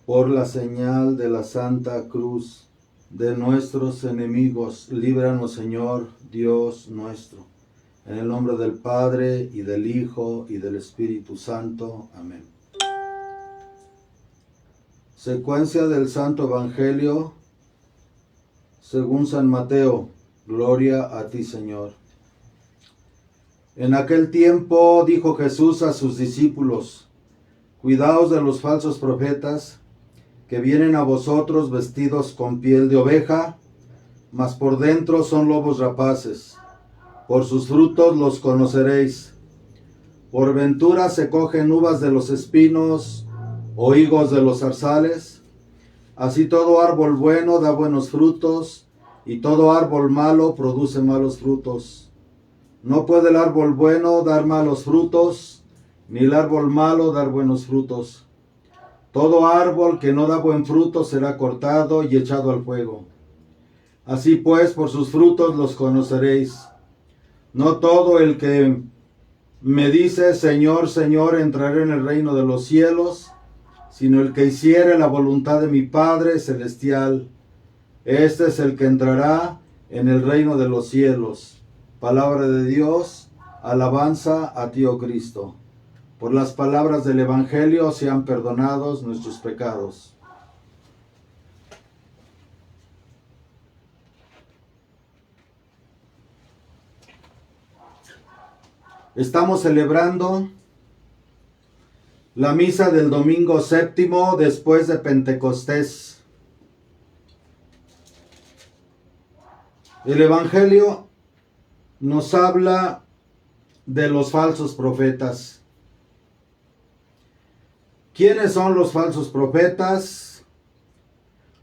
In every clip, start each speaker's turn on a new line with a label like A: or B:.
A: Por la señal de la Santa Cruz de nuestros enemigos, líbranos, Señor, Dios nuestro. En el nombre del Padre, y del Hijo, y del Espíritu Santo. Amén. Secuencia del Santo Evangelio según San Mateo. Gloria a ti, Señor. En aquel tiempo dijo Jesús a sus discípulos: Cuidaos de los falsos profetas, que vienen a vosotros vestidos con piel de oveja, mas por dentro son lobos rapaces. Por sus frutos los conoceréis. ¿Por ventura se cogen uvas de los espinos o higos de los zarzales? Así todo árbol bueno da buenos frutos, y todo árbol malo produce malos frutos. No puede el árbol bueno dar malos frutos, ni el árbol malo dar buenos frutos. Todo árbol que no da buen fruto será cortado y echado al fuego. Así pues, por sus frutos los conoceréis. No todo el que me dice, Señor, Señor, entrará en el reino de los cielos, sino el que hiciere la voluntad de mi Padre celestial. Este es el que entrará en el reino de los cielos. Palabra de Dios, alabanza a ti, oh Cristo. Por las palabras del Evangelio sean perdonados nuestros pecados. Estamos celebrando la misa del domingo séptimo después de Pentecostés. El Evangelio nos habla de los falsos profetas. ¿Quiénes son los falsos profetas?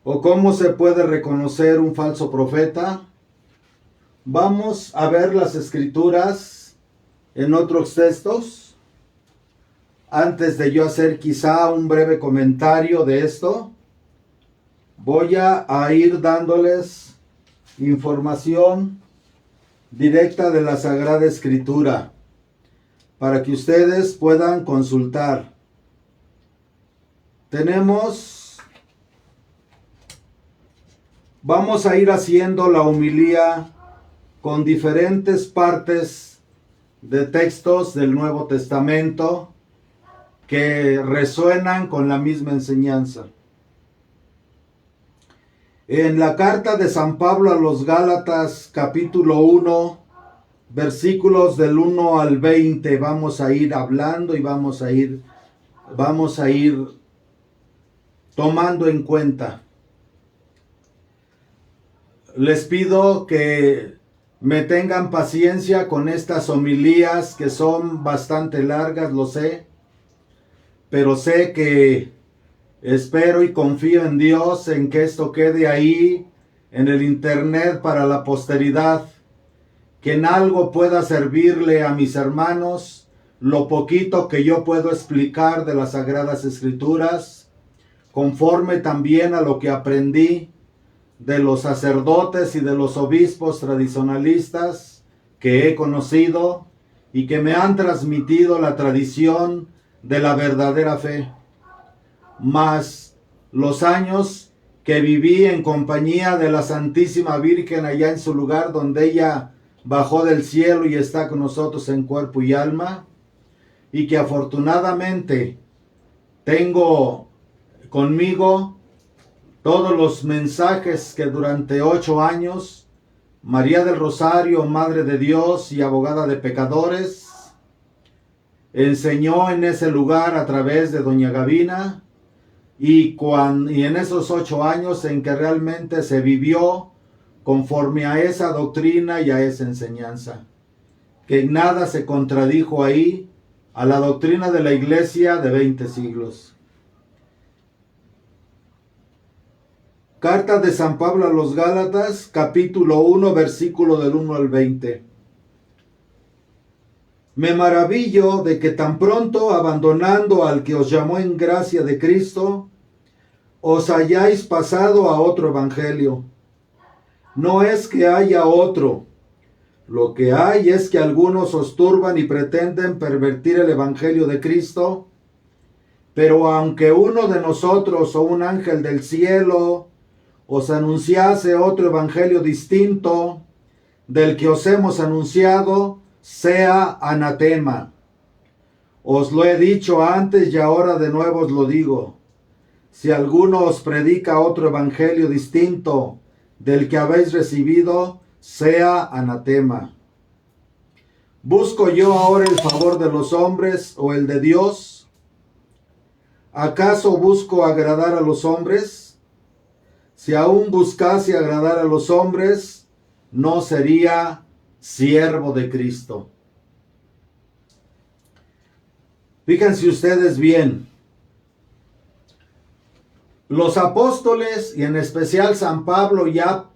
A: ¿O cómo se puede reconocer un falso profeta? Vamos a ver las Escrituras en otros textos. Antes de yo hacer quizá un breve comentario de esto, voy a ir dándoles información directa de la Sagrada Escritura para que ustedes puedan consultar. Vamos a ir haciendo la homilía con diferentes partes de textos del Nuevo Testamento que resuenan con la misma enseñanza. En la carta de San Pablo a los Gálatas, capítulo 1, versículos del 1 al 20, vamos a ir hablando y vamos a ir tomando en cuenta. Les pido que me tengan paciencia con estas homilías que son bastante largas, lo sé, pero sé que espero y confío en Dios en que esto quede ahí en el internet para la posteridad, que en algo pueda servirle a mis hermanos lo poquito que yo puedo explicar de las Sagradas Escrituras, conforme también a lo que aprendí de los sacerdotes y de los obispos tradicionalistas que he conocido y que me han transmitido la tradición de la verdadera fe, más los años que viví en compañía de la Santísima Virgen allá en su lugar donde ella bajó del cielo y está con nosotros en cuerpo y alma, y que afortunadamente tengo conmigo todos los mensajes que durante 8 años María del Rosario, Madre de Dios y abogada de pecadores, enseñó en ese lugar a través de doña Gavina, y en esos 8 años en que realmente se vivió conforme a esa doctrina y a esa enseñanza, que en nada se contradijo ahí a la doctrina de la Iglesia de 20 siglos. Carta de San Pablo a los Gálatas, capítulo 1, versículo del 1 al 20. Me maravillo de que tan pronto, abandonando al que os llamó en gracia de Cristo, os hayáis pasado a otro evangelio. No es que haya otro. Lo que hay es que algunos os turban y pretenden pervertir el evangelio de Cristo. Pero aunque uno de nosotros o un ángel del cielo os anunciase otro evangelio distinto del que os hemos anunciado, sea anatema. Os lo he dicho antes y ahora de nuevo os lo digo. Si alguno os predica otro evangelio distinto del que habéis recibido, sea anatema. ¿Busco yo ahora el favor de los hombres o el de Dios? ¿Acaso busco agradar a los hombres? Si aún buscase agradar a los hombres, no sería siervo de Cristo. Fíjense ustedes bien, los apóstoles y en especial San Pablo ya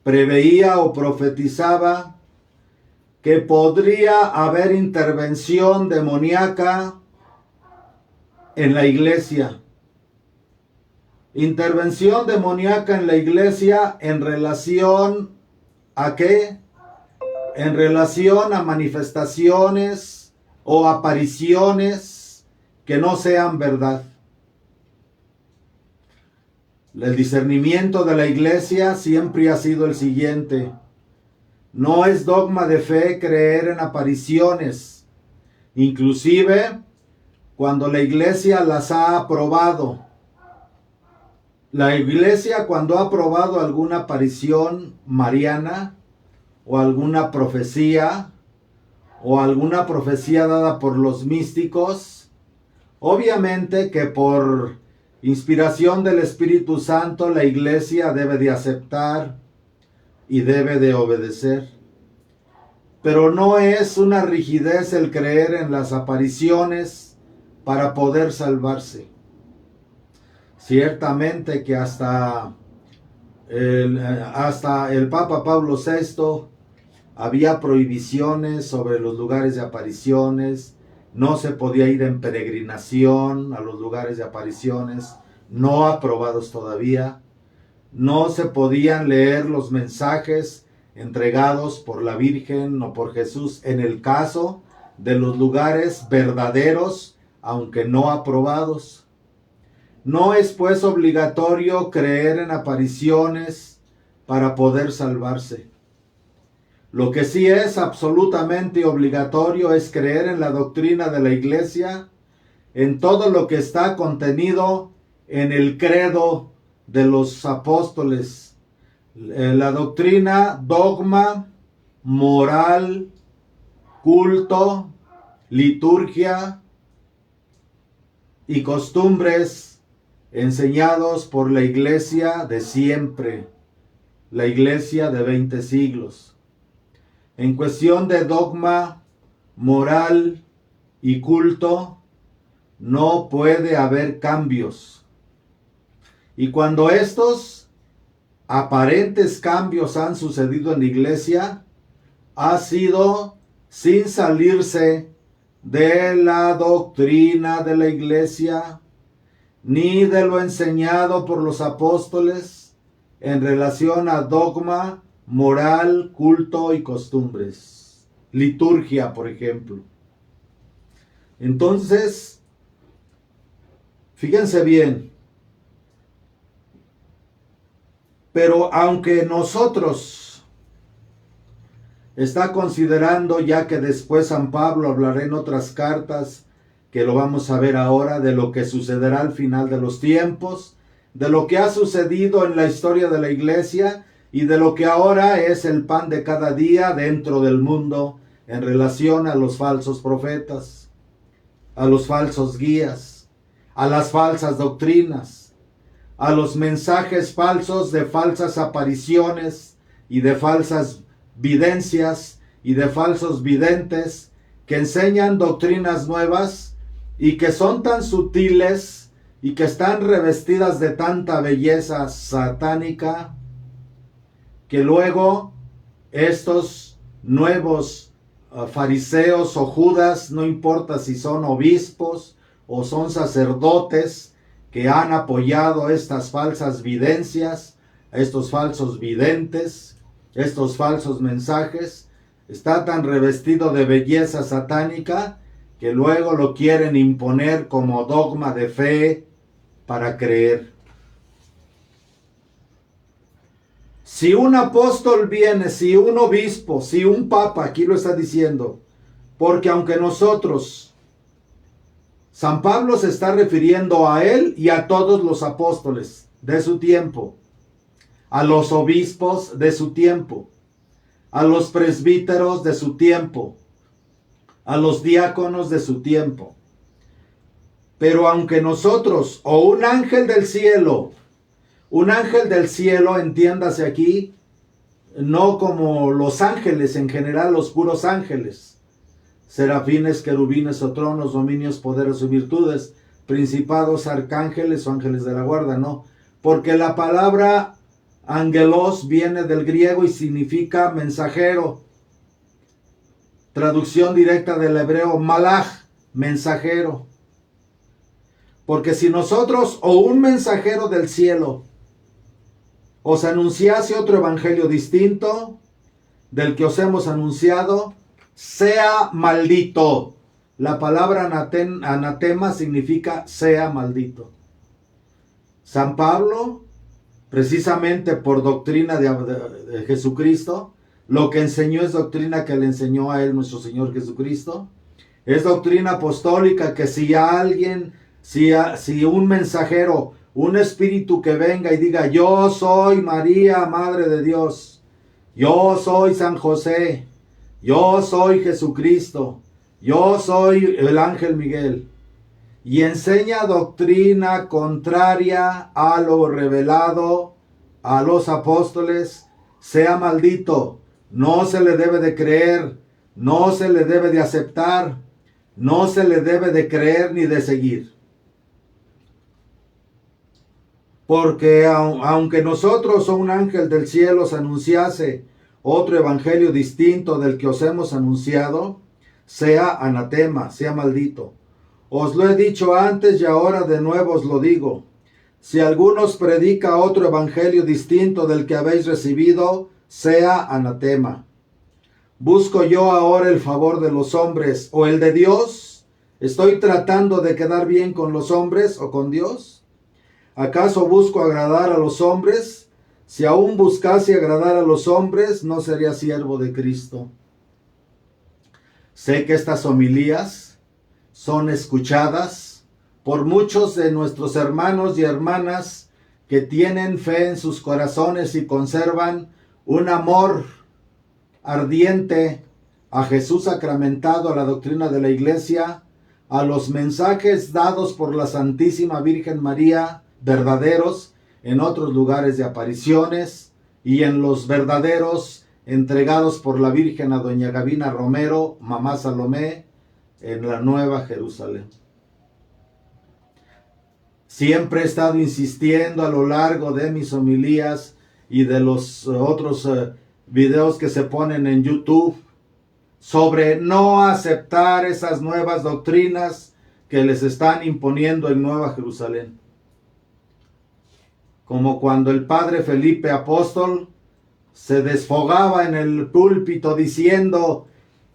A: preveía o profetizaba que podría haber intervención demoníaca en la iglesia. Intervención demoníaca en la iglesia en relación ¿a qué? En relación a manifestaciones o apariciones que no sean verdad. El discernimiento de la iglesia siempre ha sido el siguiente. No es dogma de fe creer en apariciones, inclusive cuando la iglesia las ha aprobado. La iglesia cuando ha aprobado alguna aparición mariana o alguna profecía dada por los místicos, obviamente que por inspiración del Espíritu Santo la iglesia debe de aceptar y debe de obedecer. Pero no es una rigidez el creer en las apariciones para poder salvarse. Ciertamente que hasta el Papa Pablo VI había prohibiciones sobre los lugares de apariciones, no se podía ir en peregrinación a los lugares de apariciones, no aprobados todavía, no se podían leer los mensajes entregados por la Virgen o por Jesús en el caso de los lugares verdaderos, aunque no aprobados. No es pues obligatorio creer en apariciones para poder salvarse. Lo que sí es absolutamente obligatorio es creer en la doctrina de la iglesia, en todo lo que está contenido en el credo de los apóstoles. La doctrina, dogma, moral, culto, liturgia y costumbres enseñados por la iglesia de siempre, la iglesia de 20 siglos. En cuestión de dogma, moral y culto, no puede haber cambios. Y cuando estos aparentes cambios han sucedido en la iglesia, ha sido sin salirse de la doctrina de la iglesia, ni de lo enseñado por los apóstoles en relación a dogma, moral, culto y costumbres. Liturgia, por ejemplo. Entonces, fíjense bien, pero aunque nosotros está considerando, ya que después San Pablo hablará en otras cartas, que lo vamos a ver ahora, de lo que sucederá al final de los tiempos, de lo que ha sucedido en la historia de la iglesia y de lo que ahora es el pan de cada día dentro del mundo en relación a los falsos profetas, a los falsos guías, a las falsas doctrinas, a los mensajes falsos de falsas apariciones y de falsas videncias y de falsos videntes que enseñan doctrinas nuevas y que son tan sutiles y que están revestidas de tanta belleza satánica que luego estos nuevos fariseos o judas, no importa si son obispos o son sacerdotes que han apoyado estas falsas videncias, estos falsos videntes, estos falsos mensajes, está tan revestido de belleza satánica que luego lo quieren imponer como dogma de fe para creer. Si un apóstol viene, si un obispo, si un papa, aquí lo está diciendo, porque aunque nosotros, San Pablo se está refiriendo a él y a todos los apóstoles de su tiempo, a los obispos de su tiempo, a los presbíteros de su tiempo, a los diáconos de su tiempo. Pero aunque nosotros, o un ángel del cielo, entiéndase aquí, no como los ángeles en general, los puros ángeles, serafines, querubines o tronos, dominios, poderes o virtudes, principados, arcángeles o ángeles de la guarda, no. Porque la palabra angelos viene del griego y significa mensajero. Traducción directa del hebreo, malach, mensajero. Porque si nosotros o un mensajero del cielo os anunciase otro evangelio distinto del que os hemos anunciado, sea maldito. La palabra anatema significa sea maldito. San Pablo, precisamente por doctrina de Jesucristo, lo que enseñó es doctrina que le enseñó a él nuestro Señor Jesucristo. Es doctrina apostólica que si alguien, si un mensajero, un espíritu que venga y diga, yo soy María, Madre de Dios, yo soy San José, yo soy Jesucristo, yo soy el ángel Miguel, y enseña doctrina contraria a lo revelado a los apóstoles, sea maldito. No se le debe de creer, no se le debe de aceptar, no se le debe de creer ni de seguir. Porque aunque nosotros o un ángel del cielo os anunciase otro evangelio distinto del que os hemos anunciado, sea anatema, sea maldito. Os lo he dicho antes y ahora de nuevo os lo digo. Si alguno os predica otro evangelio distinto del que habéis recibido, sea anatema. ¿Busco yo ahora el favor de los hombres o el de Dios? ¿Estoy tratando de quedar bien con los hombres o con Dios? ¿Acaso busco agradar a los hombres? Si aún buscase agradar a los hombres, no sería siervo de Cristo. Sé que estas homilías son escuchadas por muchos de nuestros hermanos y hermanas que tienen fe en sus corazones y conservan un amor ardiente a Jesús sacramentado, a la doctrina de la Iglesia, a los mensajes dados por la Santísima Virgen María, verdaderos, en otros lugares de apariciones, y en los verdaderos entregados por la Virgen a doña Gavina Romero, mamá Salomé, en la Nueva Jerusalén. Siempre he estado insistiendo a lo largo de mis homilías y de los otros videos que se ponen en YouTube sobre no aceptar esas nuevas doctrinas que les están imponiendo en Nueva Jerusalén. Como cuando el padre Felipe Apóstol se desfogaba en el púlpito diciendo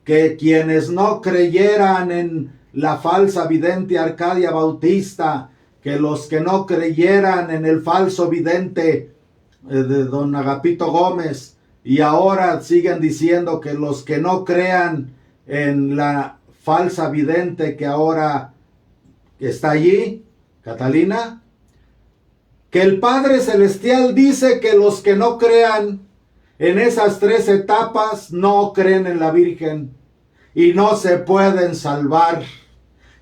A: que quienes no creyeran en la falsa vidente Arcadia Bautista, que los que no creyeran en el falso vidente de don Agapito Gómez, y ahora siguen diciendo que los que no crean en la falsa vidente que ahora está allí, Catalina, que el Padre Celestial dice que los que no crean en esas tres etapas no creen en la Virgen y no se pueden salvar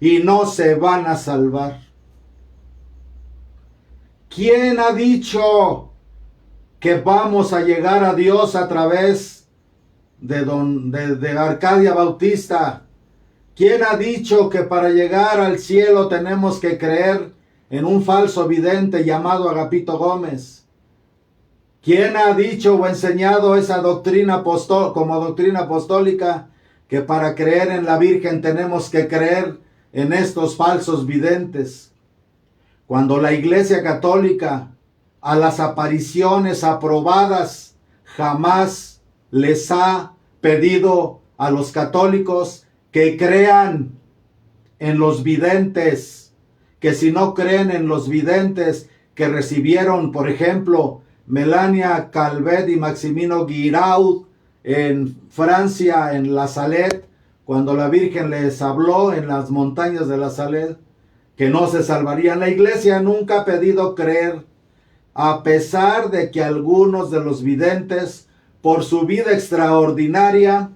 A: y no se van a salvar. ¿Quién ha dicho que vamos a llegar a Dios a través de Arcadia Bautista? ¿Quién ha dicho que para llegar al cielo tenemos que creer en un falso vidente llamado Agapito Gómez? ¿Quién ha dicho o enseñado esa doctrina como doctrina apostólica, que para creer en la Virgen tenemos que creer en estos falsos videntes? Cuando la Iglesia Católica a las apariciones aprobadas jamás les ha pedido a los católicos que crean en los videntes, que si no creen en los videntes que recibieron, por ejemplo, Melania Calvet y Maximino Guiraud en Francia, en La Salette, cuando la Virgen les habló en las montañas de La Salette, que no se salvarían. La iglesia nunca ha pedido creer, a pesar de que algunos de los videntes, por su vida extraordinaria,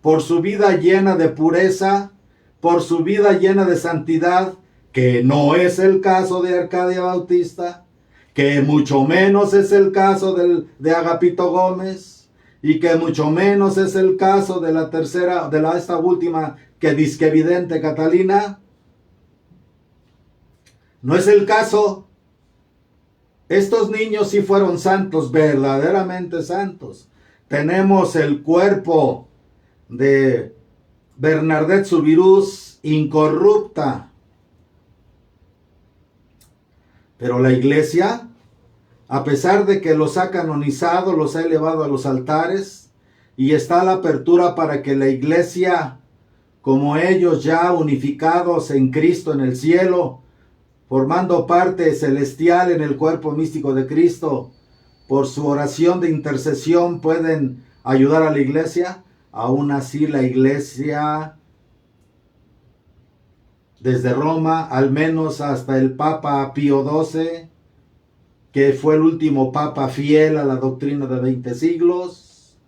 A: por su vida llena de pureza, por su vida llena de santidad, que no es el caso de Arcadia Bautista, que mucho menos es el caso de Agapito Gómez, y que mucho menos es el caso de la tercera, esta última que disque vidente Catalina. No es el caso. Estos niños sí fueron santos, verdaderamente santos. Tenemos el cuerpo de Bernadette Subirús incorrupta. Pero la iglesia, a pesar de que los ha canonizado, los ha elevado a los altares, y está la apertura para que la iglesia, como ellos ya unificados en Cristo en el cielo, formando parte celestial en el cuerpo místico de Cristo, por su oración de intercesión pueden ayudar a la iglesia. Aún así la iglesia, desde Roma, al menos hasta el Papa Pío XII, que fue el último papa fiel a la doctrina de 20 siglos,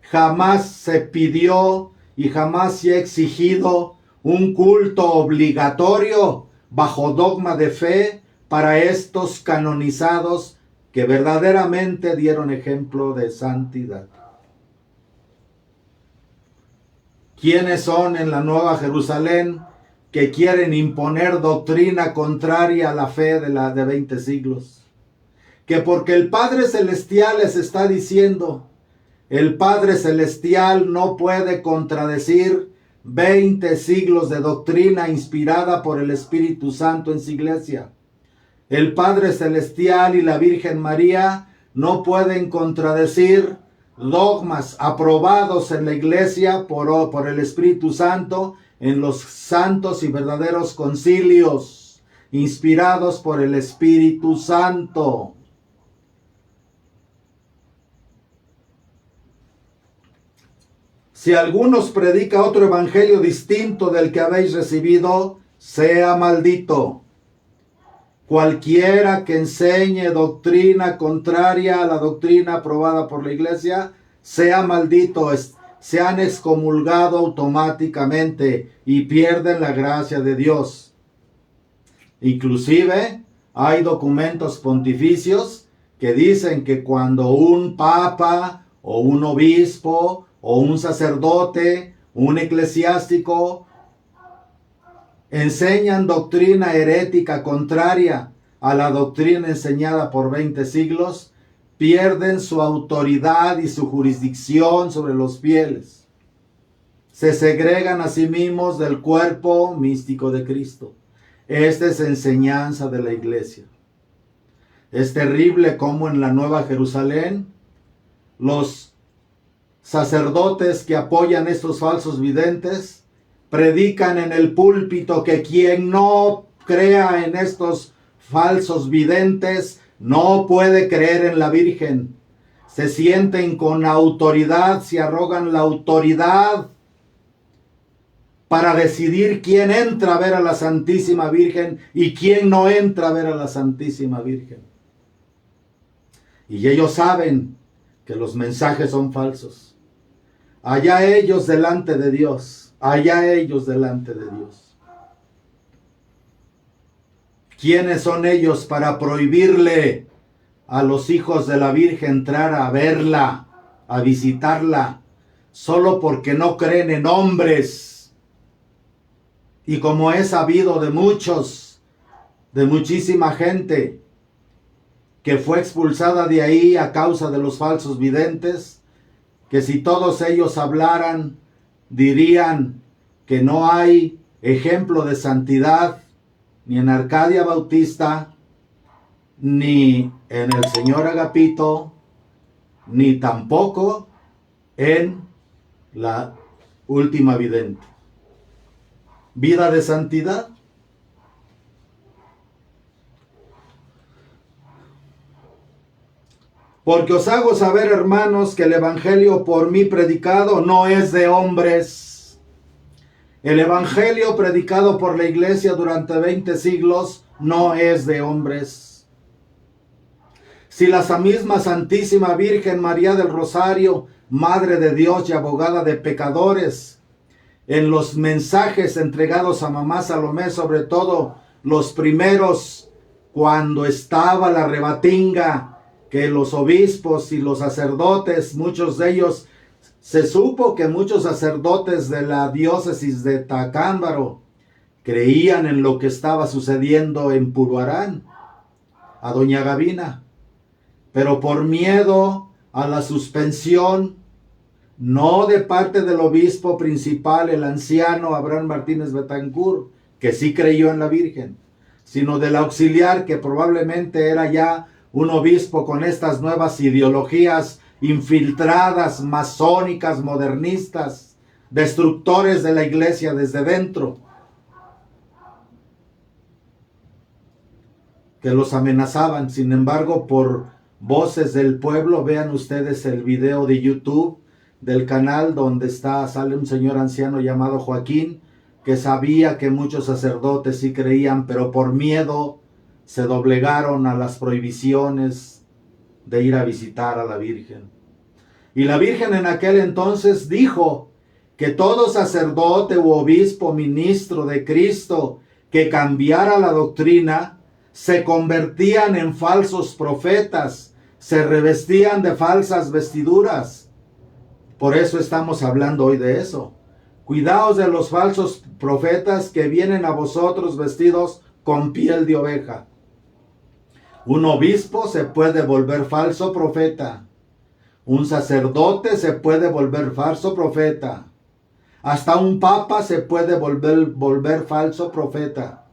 A: jamás se pidió y jamás se ha exigido un culto obligatorio bajo dogma de fe para estos canonizados que verdaderamente dieron ejemplo de santidad. ¿Quiénes son en la Nueva Jerusalén que quieren imponer doctrina contraria a la fe de 20 siglos? Que porque el Padre Celestial les está diciendo, el Padre Celestial no puede contradecir 20 siglos de doctrina inspirada por el Espíritu Santo en su iglesia. El Padre Celestial y la Virgen María no pueden contradecir dogmas aprobados en la iglesia por el Espíritu Santo en los santos y verdaderos concilios inspirados por el Espíritu Santo. Si algunos predica otro evangelio distinto del que habéis recibido, sea maldito. Cualquiera que enseñe doctrina contraria a la doctrina aprobada por la iglesia, sea maldito, sean excomulgado automáticamente y pierden la gracia de Dios. Inclusive hay documentos pontificios que dicen que cuando un papa o un obispo o un sacerdote, un eclesiástico, enseñan doctrina herética contraria a la doctrina enseñada por 20 siglos, pierden su autoridad y su jurisdicción sobre los fieles. Se segregan a sí mismos del cuerpo místico de Cristo. Esta es enseñanza de la iglesia. Es terrible cómo en la Nueva Jerusalén los sacerdotes que apoyan estos falsos videntes predican en el púlpito que quien no crea en estos falsos videntes no puede creer en la Virgen. Se sienten con autoridad, se arrogan la autoridad para decidir quién entra a ver a la Santísima Virgen y quién no entra a ver a la Santísima Virgen. Y ellos saben que los mensajes son falsos. Allá ellos delante de Dios. Allá ellos delante de Dios. ¿Quiénes son ellos para prohibirle a los hijos de la Virgen entrar a verla, a visitarla, solo porque no creen en hombres? Y como es sabido de muchos, de muchísima gente que fue expulsada de ahí a causa de los falsos videntes, que si todos ellos hablaran, dirían que no hay ejemplo de santidad ni en Arcadia Bautista, ni en el Señor Agapito, ni tampoco en la última vidente. vida de santidad. Porque os hago saber, hermanos, que el evangelio por mí predicado no es de hombres. El evangelio predicado por la iglesia durante 20 siglos no es de hombres. Si la misma Santísima Virgen María del Rosario, Madre de Dios y abogada de pecadores, en los mensajes entregados a mamá Salomé, sobre todo los primeros, cuando estaba la rebatinga, que los obispos y los sacerdotes, muchos de ellos, se supo que muchos sacerdotes de la diócesis de Tacámbaro creían en lo que estaba sucediendo en Puruarán, a doña Gavina, pero por miedo a la suspensión, no de parte del obispo principal, el anciano Abraham Martínez Betancourt, que sí creyó en la Virgen, sino del auxiliar, que probablemente era ya un obispo con estas nuevas ideologías infiltradas, masónicas, modernistas, destructores de la iglesia desde dentro, que los amenazaban. Sin embargo, por voces del pueblo, vean ustedes el video de YouTube del canal donde sale un señor anciano llamado Joaquín, que sabía que muchos sacerdotes sí creían, pero por miedo se doblegaron a las prohibiciones de ir a visitar a la Virgen. Y la Virgen en aquel entonces dijo que todo sacerdote u obispo, ministro de Cristo, que cambiara la doctrina, se convertían en falsos profetas, se revestían de falsas vestiduras. Por eso estamos hablando hoy de eso. Cuidaos de los falsos profetas que vienen a vosotros vestidos con piel de oveja. Un obispo se puede volver falso profeta. Un sacerdote se puede volver falso profeta. Hasta un papa se puede volver falso profeta.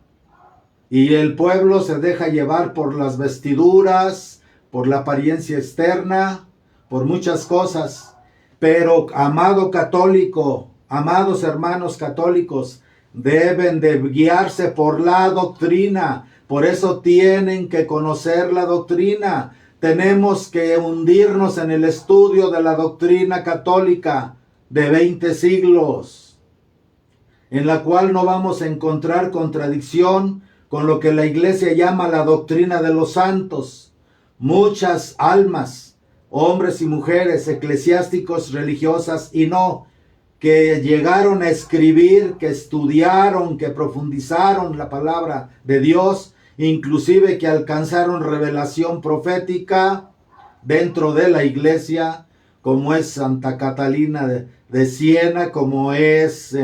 A: Y el pueblo se deja llevar por las vestiduras, por la apariencia externa, por muchas cosas. Pero, amado católico, amados hermanos católicos, deben de guiarse por la doctrina. Por eso tienen que conocer la doctrina. Tenemos que hundirnos en el estudio de la doctrina católica de 20 siglos, en la cual no vamos a encontrar contradicción con lo que la iglesia llama la doctrina de los santos. Muchas almas, hombres y mujeres, eclesiásticos, religiosas y no, que llegaron a escribir, que estudiaron, que profundizaron la palabra de Dios, inclusive que alcanzaron revelación profética dentro de la iglesia, como es Santa Catalina de Siena, como es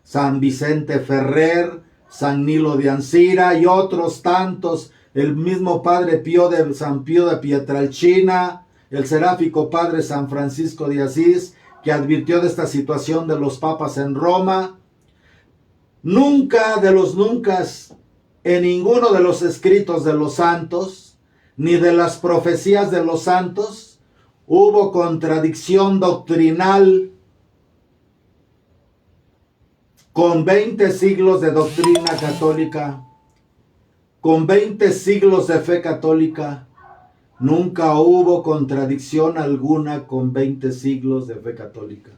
A: San Vicente Ferrer, San Nilo de Ancira y otros tantos, el mismo Padre San Pío de Pietrelcina, el seráfico Padre San Francisco de Asís, que advirtió de esta situación de los papas en Roma. Nunca de los nunca, en ninguno de los escritos de los santos, ni de las profecías de los santos, hubo contradicción doctrinal. Con 20 siglos de doctrina católica, con 20 siglos de fe católica, nunca hubo contradicción alguna con 20 siglos de fe católica.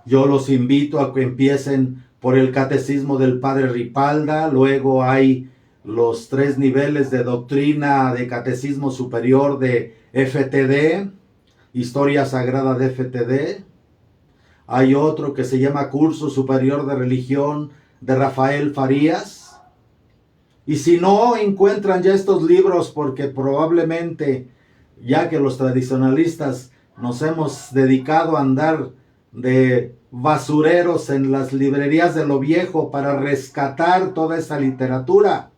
A: Yo los invito a que empiecen por el catecismo del Padre Ripalda, luego hay los 3 niveles de doctrina de catecismo superior de FTD, Historia Sagrada de FTD. Hay otro que se llama Curso Superior de Religión de Rafael Farías. Y si no encuentran ya estos libros, porque probablemente, ya que los tradicionalistas nos hemos dedicado a andar de basureros en las librerías de lo viejo para rescatar toda esta literatura,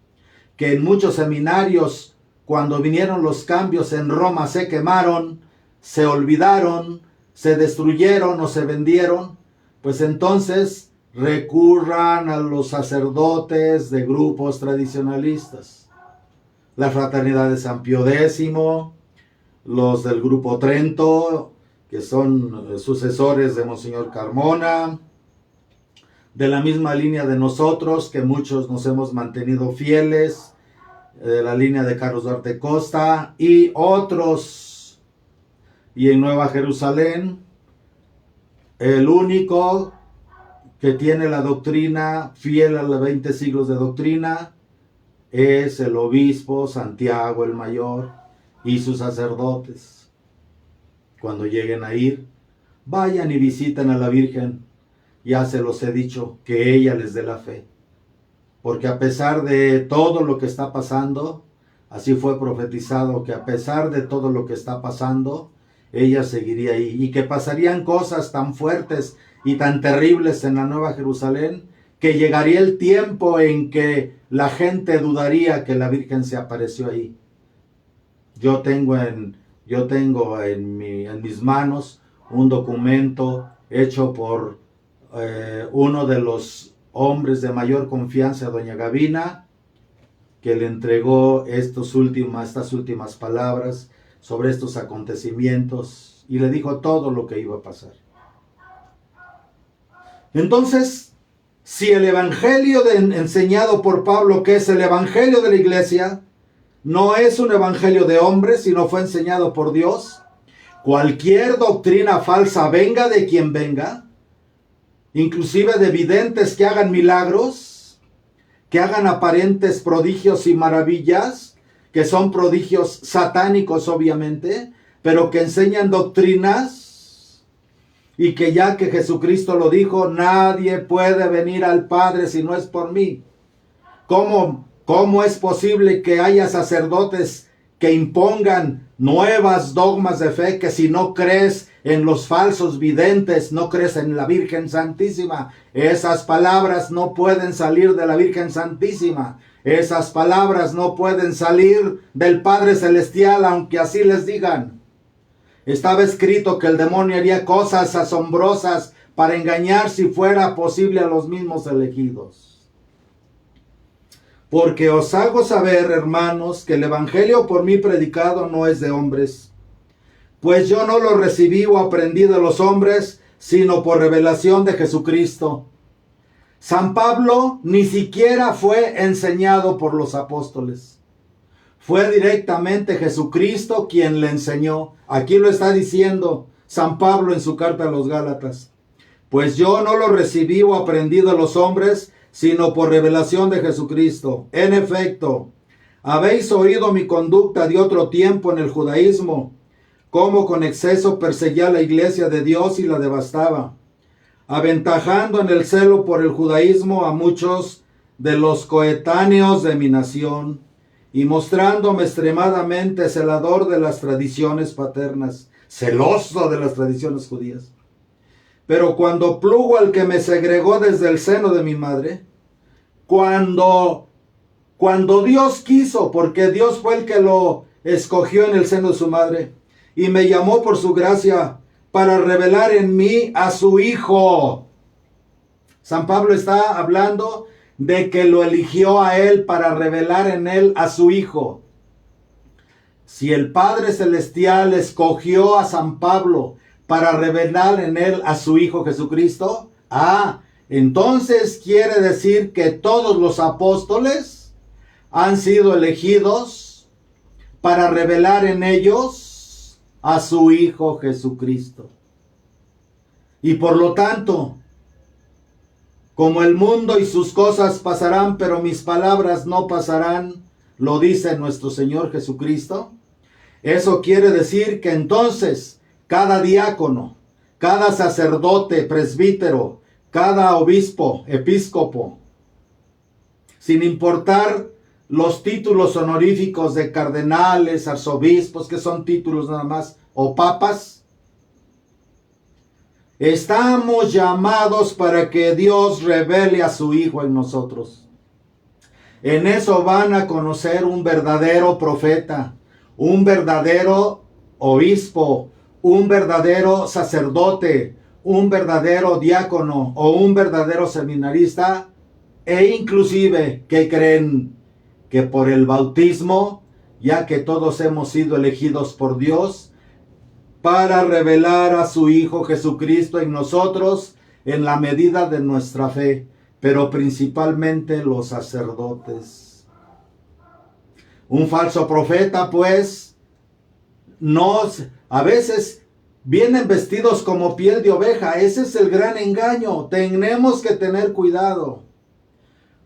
A: que en muchos seminarios, cuando vinieron los cambios en Roma, se quemaron, se olvidaron, se destruyeron o se vendieron, pues entonces recurran a los sacerdotes de grupos tradicionalistas. La Fraternidad de San Pío X, los del Grupo Trento, que son sucesores de Monseñor Carmona, de la misma línea de nosotros, que muchos nos hemos mantenido fieles, de la línea de Carlos Duarte Costa y otros. Y en Nueva Jerusalén, el único que tiene la doctrina fiel a los 20 siglos de doctrina es el obispo Santiago el Mayor y sus sacerdotes. Cuando lleguen a ir, vayan y visiten a la Virgen. Ya se los he dicho, que ella les dé la fe. Porque a pesar de todo lo que está pasando, así fue profetizado, que a pesar de todo lo que está pasando, ella seguiría ahí. Y que pasarían cosas tan fuertes y tan terribles en la Nueva Jerusalén, que llegaría el tiempo en que la gente dudaría que la Virgen se apareció ahí. Yo tengo en mis manos un documento hecho por uno de los hombres de mayor confianza, doña Gavina, que le entregó estas últimas palabras sobre estos acontecimientos y le dijo todo lo que iba a pasar. Entonces, si el evangelio enseñado por Pablo, que es el evangelio de la iglesia, no es un evangelio de hombres, sino fue enseñado por Dios, cualquier doctrina falsa, venga de quien venga, inclusive de videntes que hagan milagros, que hagan aparentes prodigios y maravillas, que son prodigios satánicos obviamente, pero que enseñan doctrinas, y que ya que Jesucristo lo dijo, nadie puede venir al Padre si no es por mí. ¿Cómo es posible que haya sacerdotes que impongan nuevas dogmas de fe, que si no crees en los falsos videntes, no crees en la Virgen Santísima? Esas palabras no pueden salir de la Virgen Santísima. Esas palabras no pueden salir del Padre Celestial, aunque así les digan. Estaba escrito que el demonio haría cosas asombrosas para engañar, si fuera posible, a los mismos elegidos. Porque os hago saber, hermanos, que el evangelio por mí predicado no es de hombres, pues yo no lo recibí o aprendí de los hombres, sino por revelación de Jesucristo. San Pablo ni siquiera fue enseñado por los apóstoles. Fue directamente Jesucristo quien le enseñó. Aquí lo está diciendo San Pablo en su carta a los Gálatas. Pues yo no lo recibí o aprendí de los hombres, sino por revelación de Jesucristo. En efecto, habéis oído mi conducta de otro tiempo en el judaísmo, cómo con exceso perseguía a la iglesia de Dios y la devastaba, aventajando en el celo por el judaísmo a muchos de los coetáneos de mi nación, y mostrándome extremadamente celador de las tradiciones paternas, celoso de las tradiciones judías. Pero cuando plugo al que me segregó desde el seno de mi madre, cuando Dios quiso, porque Dios fue el que lo escogió en el seno de su madre, y me llamó por su gracia para revelar en mí a su Hijo. San Pablo está hablando de que lo eligió a él para revelar en él a su Hijo. Si el Padre Celestial escogió a San Pablo para revelar en él a su Hijo Jesucristo, entonces quiere decir que todos los apóstoles han sido elegidos para revelar en ellos a su Hijo Jesucristo. Y por lo tanto, como el mundo y sus cosas pasarán, pero mis palabras no pasarán, lo dice nuestro Señor Jesucristo. Eso quiere decir que entonces cada diácono, cada sacerdote, presbítero, cada obispo, episcopo, sin importar los títulos honoríficos de cardenales, arzobispos, que son títulos nada más, o papas, estamos llamados para que Dios revele a su Hijo en nosotros. En eso van a conocer un verdadero profeta, un verdadero obispo, un verdadero sacerdote, un verdadero diácono o un verdadero seminarista, e inclusive que creen que por el bautismo, ya que todos hemos sido elegidos por Dios, para revelar a su Hijo Jesucristo en nosotros, en la medida de nuestra fe, pero principalmente los sacerdotes. Un falso profeta, pues, a veces vienen vestidos como piel de oveja. Ese es el gran engaño. Tenemos que tener cuidado.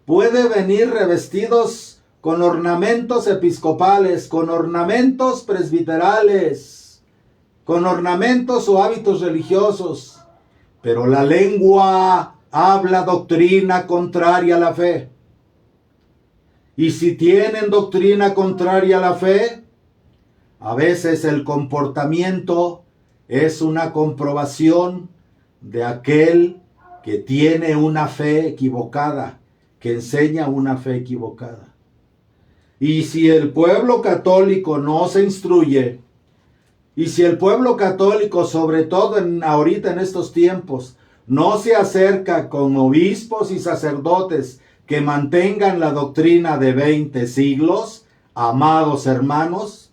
A: Puede venir revestidos con ornamentos episcopales, con ornamentos presbiterales, con ornamentos o hábitos religiosos, pero la lengua habla doctrina contraria a la fe. Y si tienen doctrina contraria a la fe, a veces el comportamiento es una comprobación de aquel que tiene una fe equivocada, que enseña una fe equivocada. Y si el pueblo católico no se instruye, y si el pueblo católico, sobre todo ahorita en estos tiempos, no se acerca con obispos y sacerdotes que mantengan la doctrina de 20 siglos, amados hermanos,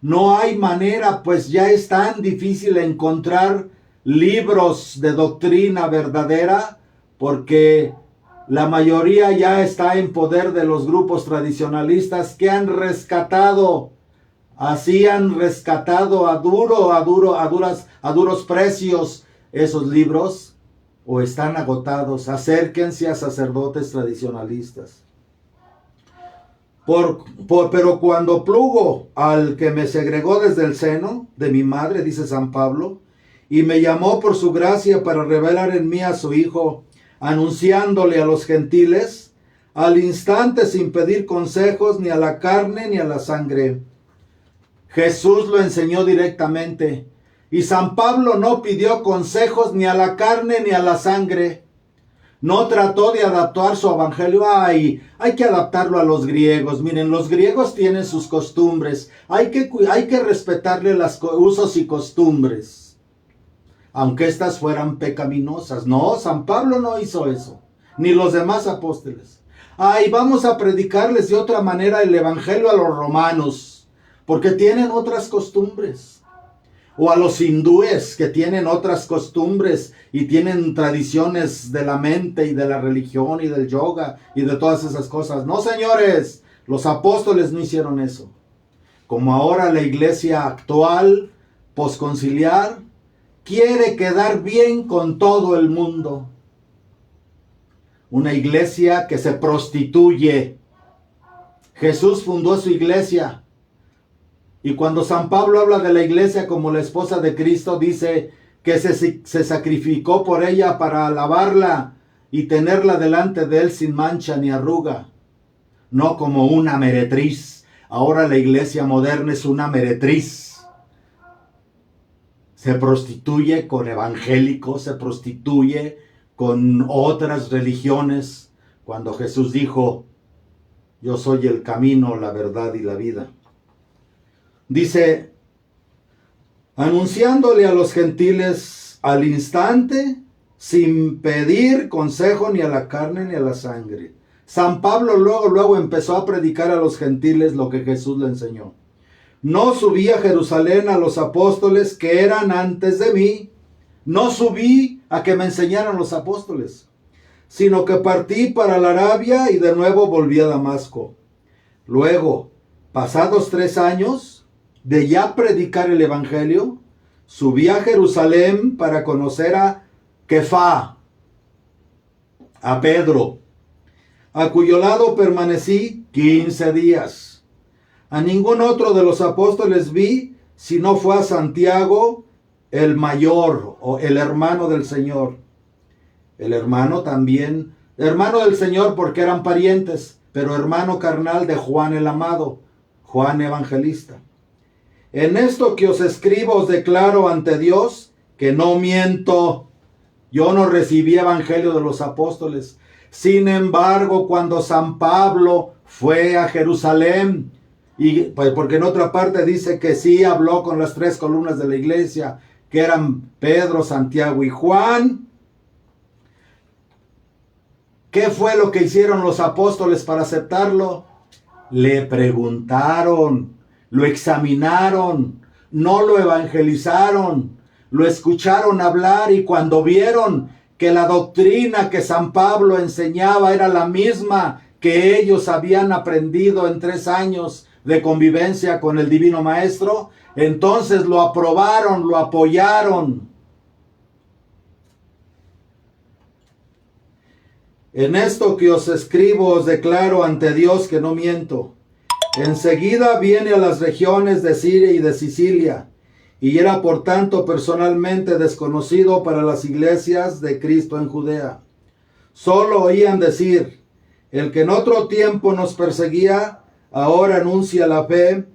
A: no hay manera, pues ya es tan difícil encontrar libros de doctrina verdadera, porque la mayoría ya está en poder de los grupos tradicionalistas que han rescatado, así han rescatado a duros precios esos libros, o están agotados. Acérquense a sacerdotes tradicionalistas. Pero cuando plugo al que me segregó desde el seno de mi madre, dice San Pablo, y me llamó por su gracia para revelar en mí a su Hijo, anunciándole a los gentiles, al instante sin pedir consejos ni a la carne ni a la sangre. Jesús lo enseñó directamente, y San Pablo no pidió consejos ni a la carne ni a la sangre. No trató de adaptar su evangelio. Hay que adaptarlo a los griegos. Miren, los griegos tienen sus costumbres. Hay que respetarle los usos y costumbres, aunque estas fueran pecaminosas. No, San Pablo no hizo eso, ni los demás apóstoles. Vamos a predicarles de otra manera el evangelio a los romanos, porque tienen otras costumbres. O a los hindúes, que tienen otras costumbres y tienen tradiciones de la mente y de la religión y del yoga y de todas esas cosas. No, señores, los apóstoles no hicieron eso. Como ahora la iglesia actual, posconciliar, quiere quedar bien con todo el mundo. Una iglesia que se prostituye. Jesús fundó su iglesia. Y cuando San Pablo habla de la iglesia como la esposa de Cristo, dice que se sacrificó por ella para alabarla y tenerla delante de él sin mancha ni arruga. No como una meretriz. Ahora la iglesia moderna es una meretriz. Se prostituye con evangélicos, se prostituye con otras religiones, cuando Jesús dijo, yo soy el camino, la verdad y la vida. Dice, anunciándole a los gentiles al instante, sin pedir consejo ni a la carne ni a la sangre. San Pablo luego empezó a predicar a los gentiles lo que Jesús le enseñó. No subí a Jerusalén a los apóstoles que eran antes de mí. No subí a que me enseñaran los apóstoles, sino que partí para la Arabia y de nuevo volví a Damasco. Luego, pasados 3 años, de ya predicar el evangelio, subí a Jerusalén para conocer a Kefá, a Pedro, a cuyo lado permanecí 15 días. A ningún otro de los apóstoles vi, sino fue a Santiago, el mayor, o el hermano del Señor. El hermano también, hermano del Señor porque eran parientes, pero hermano carnal de Juan el amado, Juan evangelista. En esto que os escribo os declaro ante Dios que no miento. Yo no recibí evangelio de los apóstoles. Sin embargo, cuando San Pablo fue a Jerusalén, y pues porque en otra parte dice que sí habló con las 3 columnas de la iglesia, que eran Pedro, Santiago y Juan. ¿Qué fue lo que hicieron los apóstoles para aceptarlo? Le preguntaron. Lo examinaron, no lo evangelizaron, lo escucharon hablar y cuando vieron que la doctrina que San Pablo enseñaba era la misma que ellos habían aprendido en 3 años de convivencia con el Divino Maestro, entonces lo aprobaron, lo apoyaron. En esto que os escribo os declaro ante Dios que no miento. Enseguida viene a las regiones de Siria y de Sicilia, y era por tanto personalmente desconocido para las iglesias de Cristo en Judea. Solo oían decir, el que en otro tiempo nos perseguía, ahora anuncia la fe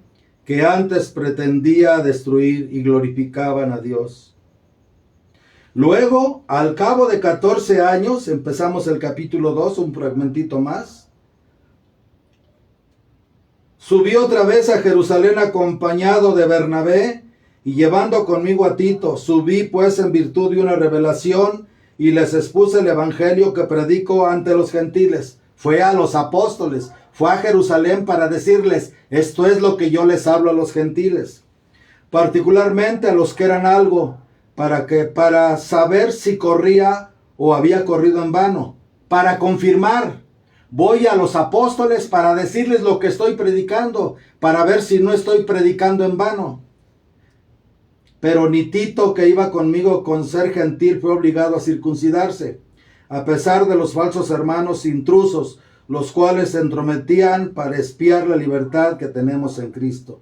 A: que antes pretendía destruir, y glorificaban a Dios. Luego, al cabo de 14 años, empezamos el capítulo 2, un fragmentito más. Subí otra vez a Jerusalén acompañado de Bernabé y llevando conmigo a Tito. Subí pues en virtud de una revelación y les expuse el evangelio que predico ante los gentiles. Fue a los apóstoles, fue a Jerusalén para decirles, esto es lo que yo les hablo a los gentiles. Particularmente a los que eran algo, para saber si corría o había corrido en vano, para confirmar. Voy a los apóstoles para decirles lo que estoy predicando, para ver si no estoy predicando en vano. Pero ni Tito, que iba conmigo con ser gentil, fue obligado a circuncidarse, a pesar de los falsos hermanos intrusos, los cuales se entrometían para espiar la libertad que tenemos en Cristo.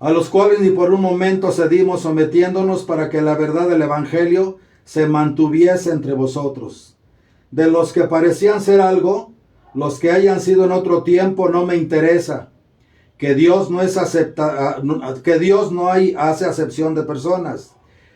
A: A los cuales ni por un momento cedimos, sometiéndonos para que la verdad del evangelio se mantuviese entre vosotros. De los que parecían ser algo, los que hayan sido en otro tiempo, no me interesa. Que Dios no hace acepción de personas.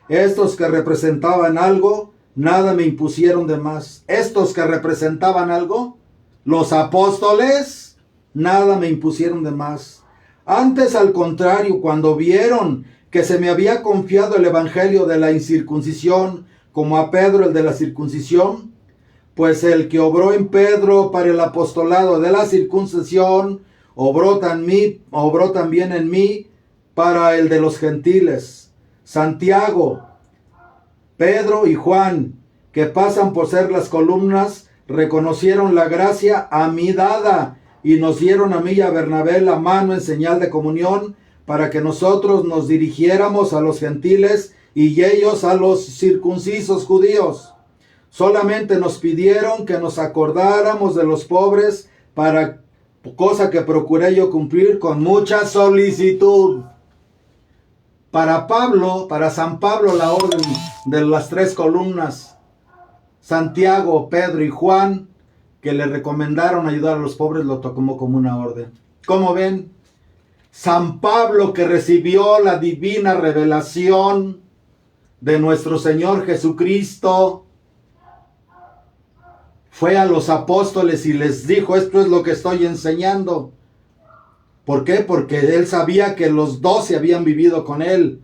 A: Estos que representaban algo, nada me impusieron de más. Estos que representaban algo, los apóstoles, nada me impusieron de más. Antes, al contrario, cuando vieron que se me había confiado el evangelio de la incircuncisión, como a Pedro el de la circuncisión, pues el que obró en Pedro para el apostolado de la circuncisión, obró también en mí para el de los gentiles. Santiago, Pedro y Juan, que pasan por ser las columnas, reconocieron la gracia a mí dada, y nos dieron a mí y a Bernabé la mano en señal de comunión, para que nosotros nos dirigiéramos a los gentiles y ellos a los circuncisos judíos. Solamente nos pidieron que nos acordáramos de los pobres, cosa que procuré yo cumplir con mucha solicitud. Para San Pablo, la orden de las 3 columnas, Santiago, Pedro y Juan, que le recomendaron ayudar a los pobres, lo tomó como una orden. ¿Cómo ven? San Pablo, que recibió la divina revelación de nuestro Señor Jesucristo, fue a los apóstoles y les dijo, esto es lo que estoy enseñando. ¿Por qué? Porque él sabía que los 12 habían vivido con él,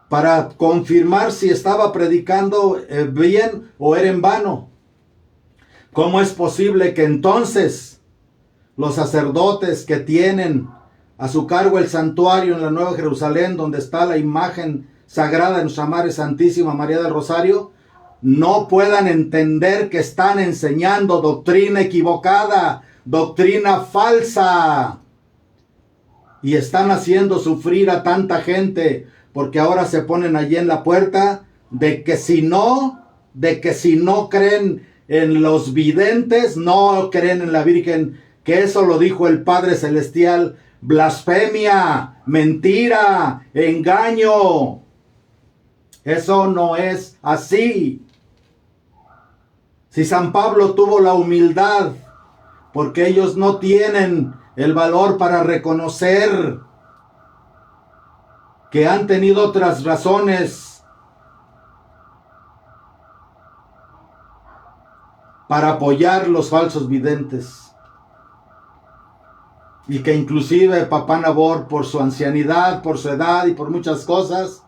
A: para confirmar si estaba predicando bien o era en vano. ¿Cómo es posible que entonces los sacerdotes que tienen a su cargo el santuario en la Nueva Jerusalén, donde está la imagen sagrada de nuestra Madre Santísima María del Rosario, no puedan entender que están enseñando doctrina equivocada, doctrina falsa? Y están haciendo sufrir a tanta gente, porque ahora se ponen allí en la puerta de que si no creen en los videntes, no creen en la Virgen, que eso lo dijo el Padre Celestial. Blasfemia, mentira, engaño. Eso no es así. Si San Pablo tuvo la humildad, porque ellos no tienen el valor para reconocer que han tenido otras razones para apoyar los falsos videntes, y que inclusive Papá Nabor, por su ancianidad, por su edad y por muchas cosas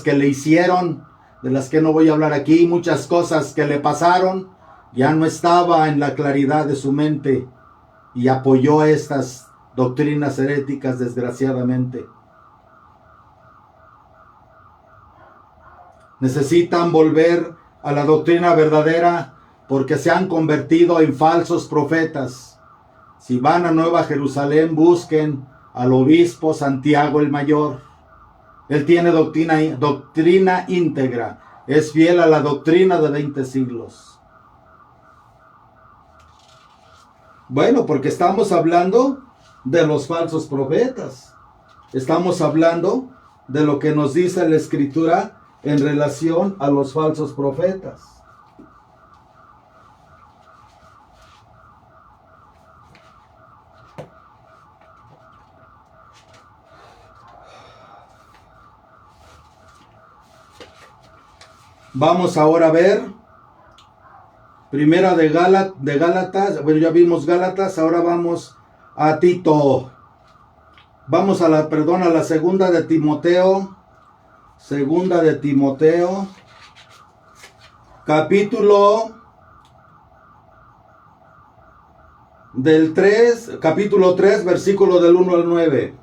A: que le hicieron, de las que no voy a hablar aquí, muchas cosas que le pasaron, ya no estaba en la claridad de su mente y apoyó estas doctrinas heréticas, desgraciadamente. Necesitan volver a la doctrina verdadera porque se han convertido en falsos profetas. Si van a Nueva Jerusalén, busquen al obispo Santiago el Mayor. Él tiene doctrina íntegra. Es fiel a la doctrina de 20 siglos. Bueno, porque estamos hablando de los falsos profetas. Estamos hablando de lo que nos dice la Escritura en relación a los falsos profetas. Vamos ahora a ver Primera de Gálatas. Bueno, ya vimos Gálatas, ahora vamos a Tito. Vamos a la segunda de Timoteo. Segunda de Timoteo, capítulo 3, versículo del 1 al 9,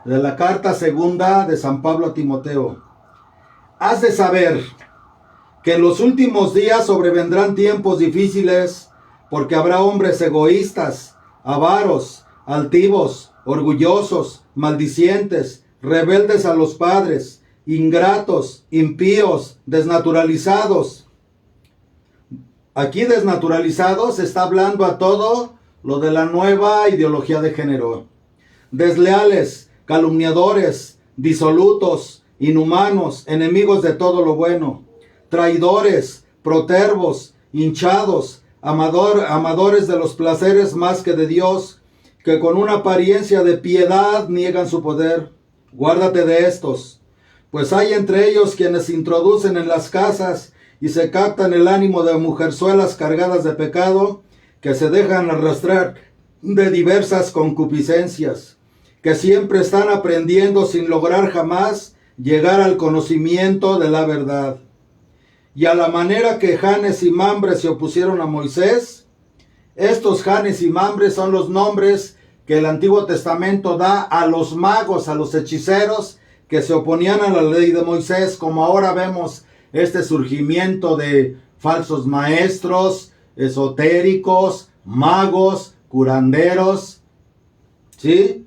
A: de la carta segunda de San Pablo a Timoteo. Has de saber que en los últimos días sobrevendrán tiempos difíciles, porque habrá hombres egoístas, avaros, altivos, orgullosos, maldicientes, rebeldes a los padres, ingratos, impíos, desnaturalizados. Aquí desnaturalizados está hablando a todo lo de la nueva ideología de género. Desleales, calumniadores, disolutos, inhumanos, enemigos de todo lo bueno, traidores, protervos, hinchados, amadores de los placeres más que de Dios, que con una apariencia de piedad niegan su poder. Guárdate de estos, pues hay entre ellos quienes se introducen en las casas y se captan el ánimo de mujerzuelas cargadas de pecado, que se dejan arrastrar de diversas concupiscencias, que siempre están aprendiendo sin lograr jamás llegar al conocimiento de la verdad. Y a la manera que Janes y Mambres se opusieron a Moisés, estos Janes y Mambres son los nombres que el Antiguo Testamento da a los magos, a los hechiceros que se oponían a la ley de Moisés, como ahora vemos este surgimiento de falsos maestros, esotéricos, magos, curanderos, ¿sí?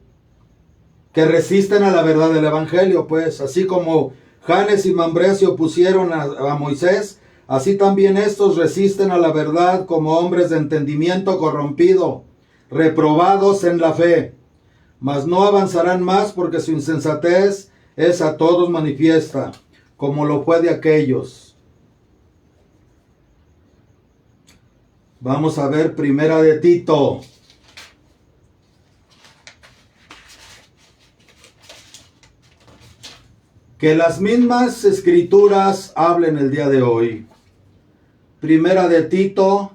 A: Que resisten a la verdad del Evangelio, pues, así como Janes y Mambres se opusieron a Moisés, así también estos resisten a la verdad como hombres de entendimiento corrompido, reprobados en la fe, mas no avanzarán más porque su insensatez es a todos manifiesta, como lo fue de aquellos. Vamos a ver Primera de Tito. Que las mismas escrituras hablen el día de hoy. Primera de Tito,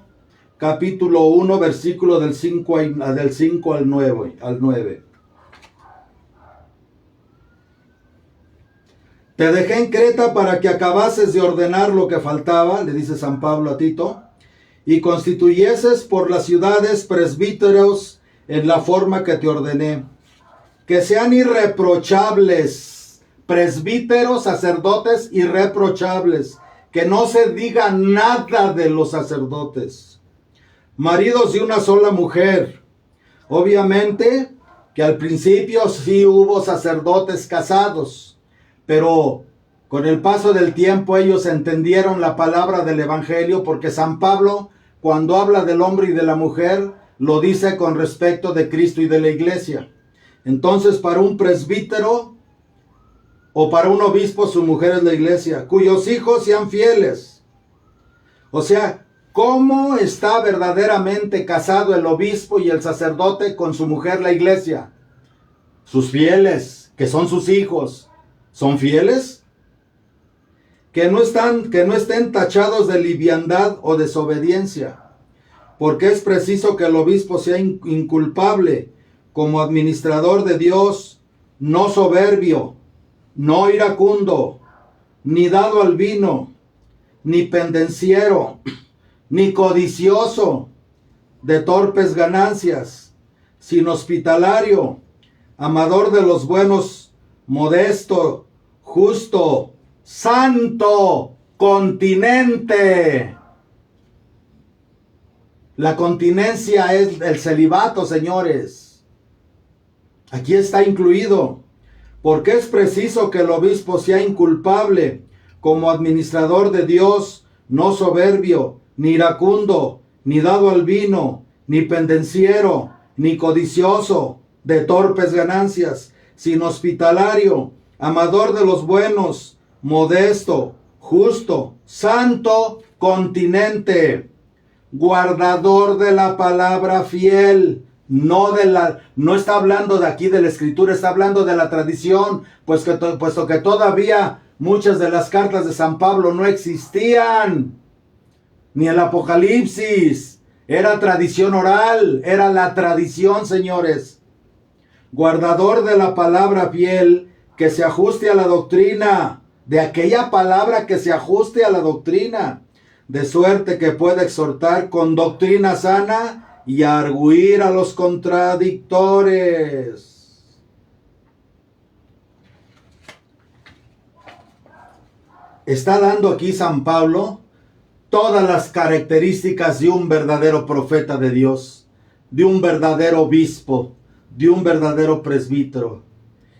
A: capítulo 1, versículo del 5 al 9. Te dejé en Creta para que acabases de ordenar lo que faltaba, le dice San Pablo a Tito, y constituyeses por las ciudades presbíteros en la forma que te ordené, que sean irreprochables, presbíteros, sacerdotes irreprochables, que no se diga nada de los sacerdotes, maridos de una sola mujer. Obviamente que al principio sí hubo sacerdotes casados, pero con el paso del tiempo ellos entendieron la palabra del Evangelio, porque San Pablo, cuando habla del hombre y de la mujer, lo dice con respecto de Cristo y de la iglesia. Entonces, para un presbítero o para un obispo, su mujer es la iglesia, cuyos hijos sean fieles. O sea, ¿cómo está verdaderamente casado el obispo y el sacerdote con su mujer, la iglesia? Sus fieles, que son sus hijos, ¿son fieles? Que no estén tachados de liviandad o desobediencia, porque es preciso que el obispo sea inculpable como administrador de Dios, no soberbio, no iracundo, ni dado al vino, ni pendenciero, ni codicioso de torpes ganancias, sino hospitalario, amador de los buenos, modesto, justo, santo, continente. La continencia es el celibato, señores. Aquí está incluido. Porque es preciso que el obispo sea inculpable como administrador de Dios, no soberbio, ni iracundo, ni dado al vino, ni pendenciero, ni codicioso de torpes ganancias, sino hospitalario, amador de los buenos, modesto, justo, santo, continente, guardador de la palabra fiel. No está hablando de aquí de la escritura, está hablando de la tradición, puesto que todavía muchas de las cartas de San Pablo no existían, ni el Apocalipsis, era tradición oral, era la tradición, señores. Guardador de la palabra fiel, que se ajuste a la doctrina, de aquella palabra que se ajuste a la doctrina, de suerte que pueda exhortar con doctrina sana y arguir a los contradictores. Está dando aquí San Pablo todas las características de un verdadero profeta de Dios, de un verdadero obispo, de un verdadero presbítero.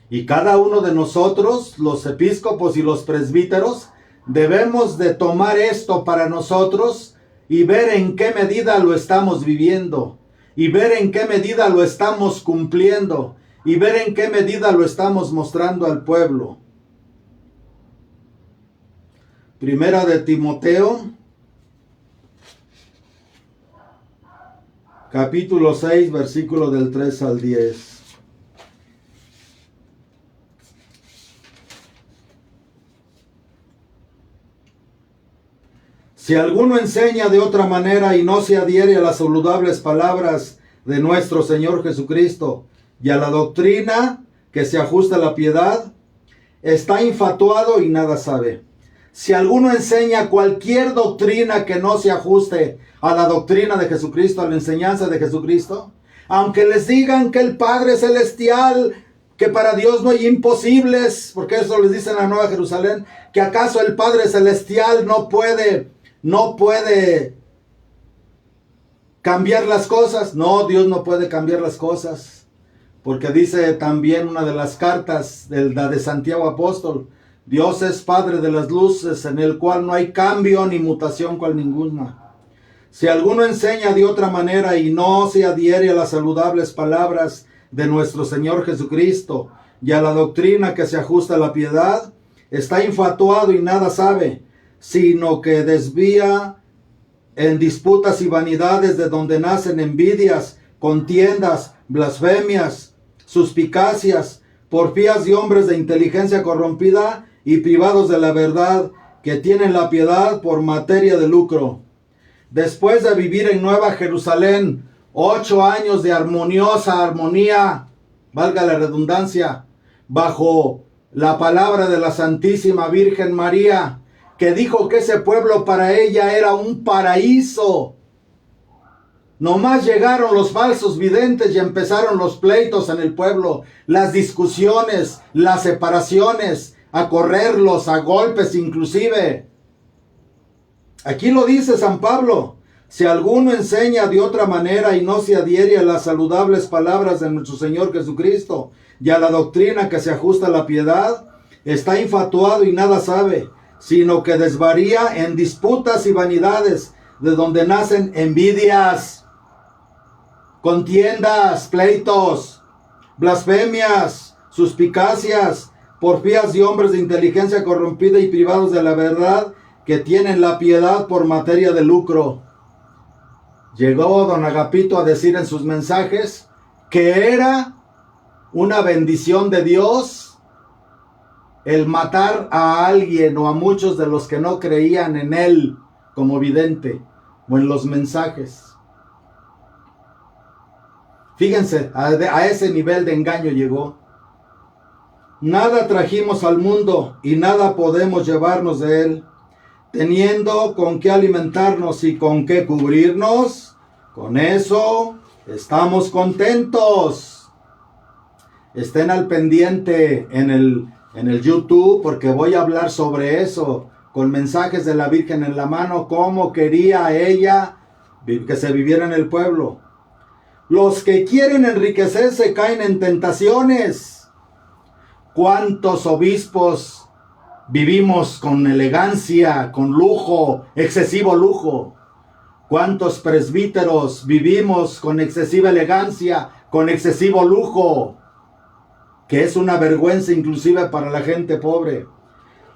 A: Y cada uno de nosotros, los episcopos y los presbíteros, debemos de tomar esto para nosotros y ver en qué medida lo estamos viviendo, y ver en qué medida lo estamos cumpliendo, y ver en qué medida lo estamos mostrando al pueblo. Primera de Timoteo, capítulo 6, versículo del 3 al 10. Si alguno enseña de otra manera y no se adhiere a las saludables palabras de nuestro Señor Jesucristo y a la doctrina que se ajusta a la piedad, está infatuado y nada sabe. Si alguno enseña cualquier doctrina que no se ajuste a la doctrina de Jesucristo, a la enseñanza de Jesucristo, aunque les digan que el Padre Celestial, que para Dios no hay imposibles, porque eso les dice en la Nueva Jerusalén, que acaso el Padre Celestial no puede cambiar las cosas. No, Dios no puede cambiar las cosas, porque dice también una de las cartas de la de Santiago Apóstol, Dios es Padre de las luces, en el cual no hay cambio ni mutación cual ninguna. Si alguno enseña de otra manera y no se adhiere a las saludables palabras de nuestro Señor Jesucristo y a la doctrina que se ajusta a la piedad, está infatuado y nada sabe, sino que desvía en disputas y vanidades, de donde nacen envidias, contiendas, blasfemias, suspicacias, porfías de hombres de inteligencia corrompida y privados de la verdad, que tienen la piedad por materia de lucro. Después de vivir en Nueva Jerusalén 8 años de armonía, valga la redundancia, bajo la palabra de la Santísima Virgen María, que dijo que ese pueblo para ella era un paraíso. Nomás llegaron los falsos videntes y empezaron los pleitos en el pueblo, las discusiones, las separaciones, a correrlos a golpes inclusive. Aquí lo dice San Pablo: si alguno enseña de otra manera y no se adhiere a las saludables palabras de nuestro Señor Jesucristo y a la doctrina que se ajusta a la piedad, está infatuado y nada sabe, sino que desvaría en disputas y vanidades, de donde nacen envidias, contiendas, pleitos, blasfemias, suspicacias, porfías de hombres de inteligencia corrompida y privados de la verdad, que tienen la piedad por materia de lucro. Llegó don Agapito a decir en sus mensajes que era una bendición de Dios el matar a alguien o a muchos de los que no creían en él como vidente o en los mensajes. Fíjense, a ese nivel de engaño llegó. Nada trajimos al mundo y nada podemos llevarnos de él. Teniendo con qué alimentarnos y con qué cubrirnos, con eso estamos contentos. Estén al pendiente en el en el YouTube, porque voy a hablar sobre eso, con mensajes de la Virgen en la mano, cómo quería ella que se viviera en el pueblo. Los que quieren enriquecerse caen en tentaciones. ¿Cuántos obispos vivimos con elegancia, con lujo, excesivo lujo? ¿Cuántos presbíteros vivimos con excesiva elegancia, con excesivo lujo? Que es una vergüenza inclusive para la gente pobre.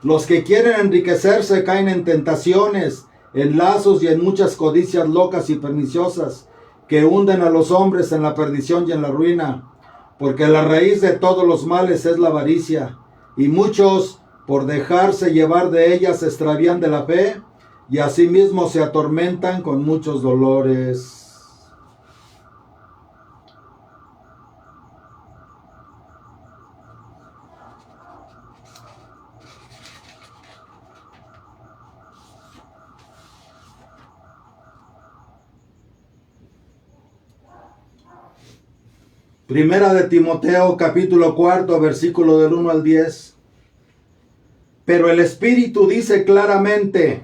A: Los que quieren enriquecerse caen en tentaciones, en lazos y en muchas codicias locas y perniciosas, que hunden a los hombres en la perdición y en la ruina. Porque la raíz de todos los males es la avaricia, y muchos, por dejarse llevar de ella, se extravían de la fe, y asimismo se atormentan con muchos dolores. Primera de Timoteo, capítulo 4, versículo del 1 al 10. Pero el Espíritu dice claramente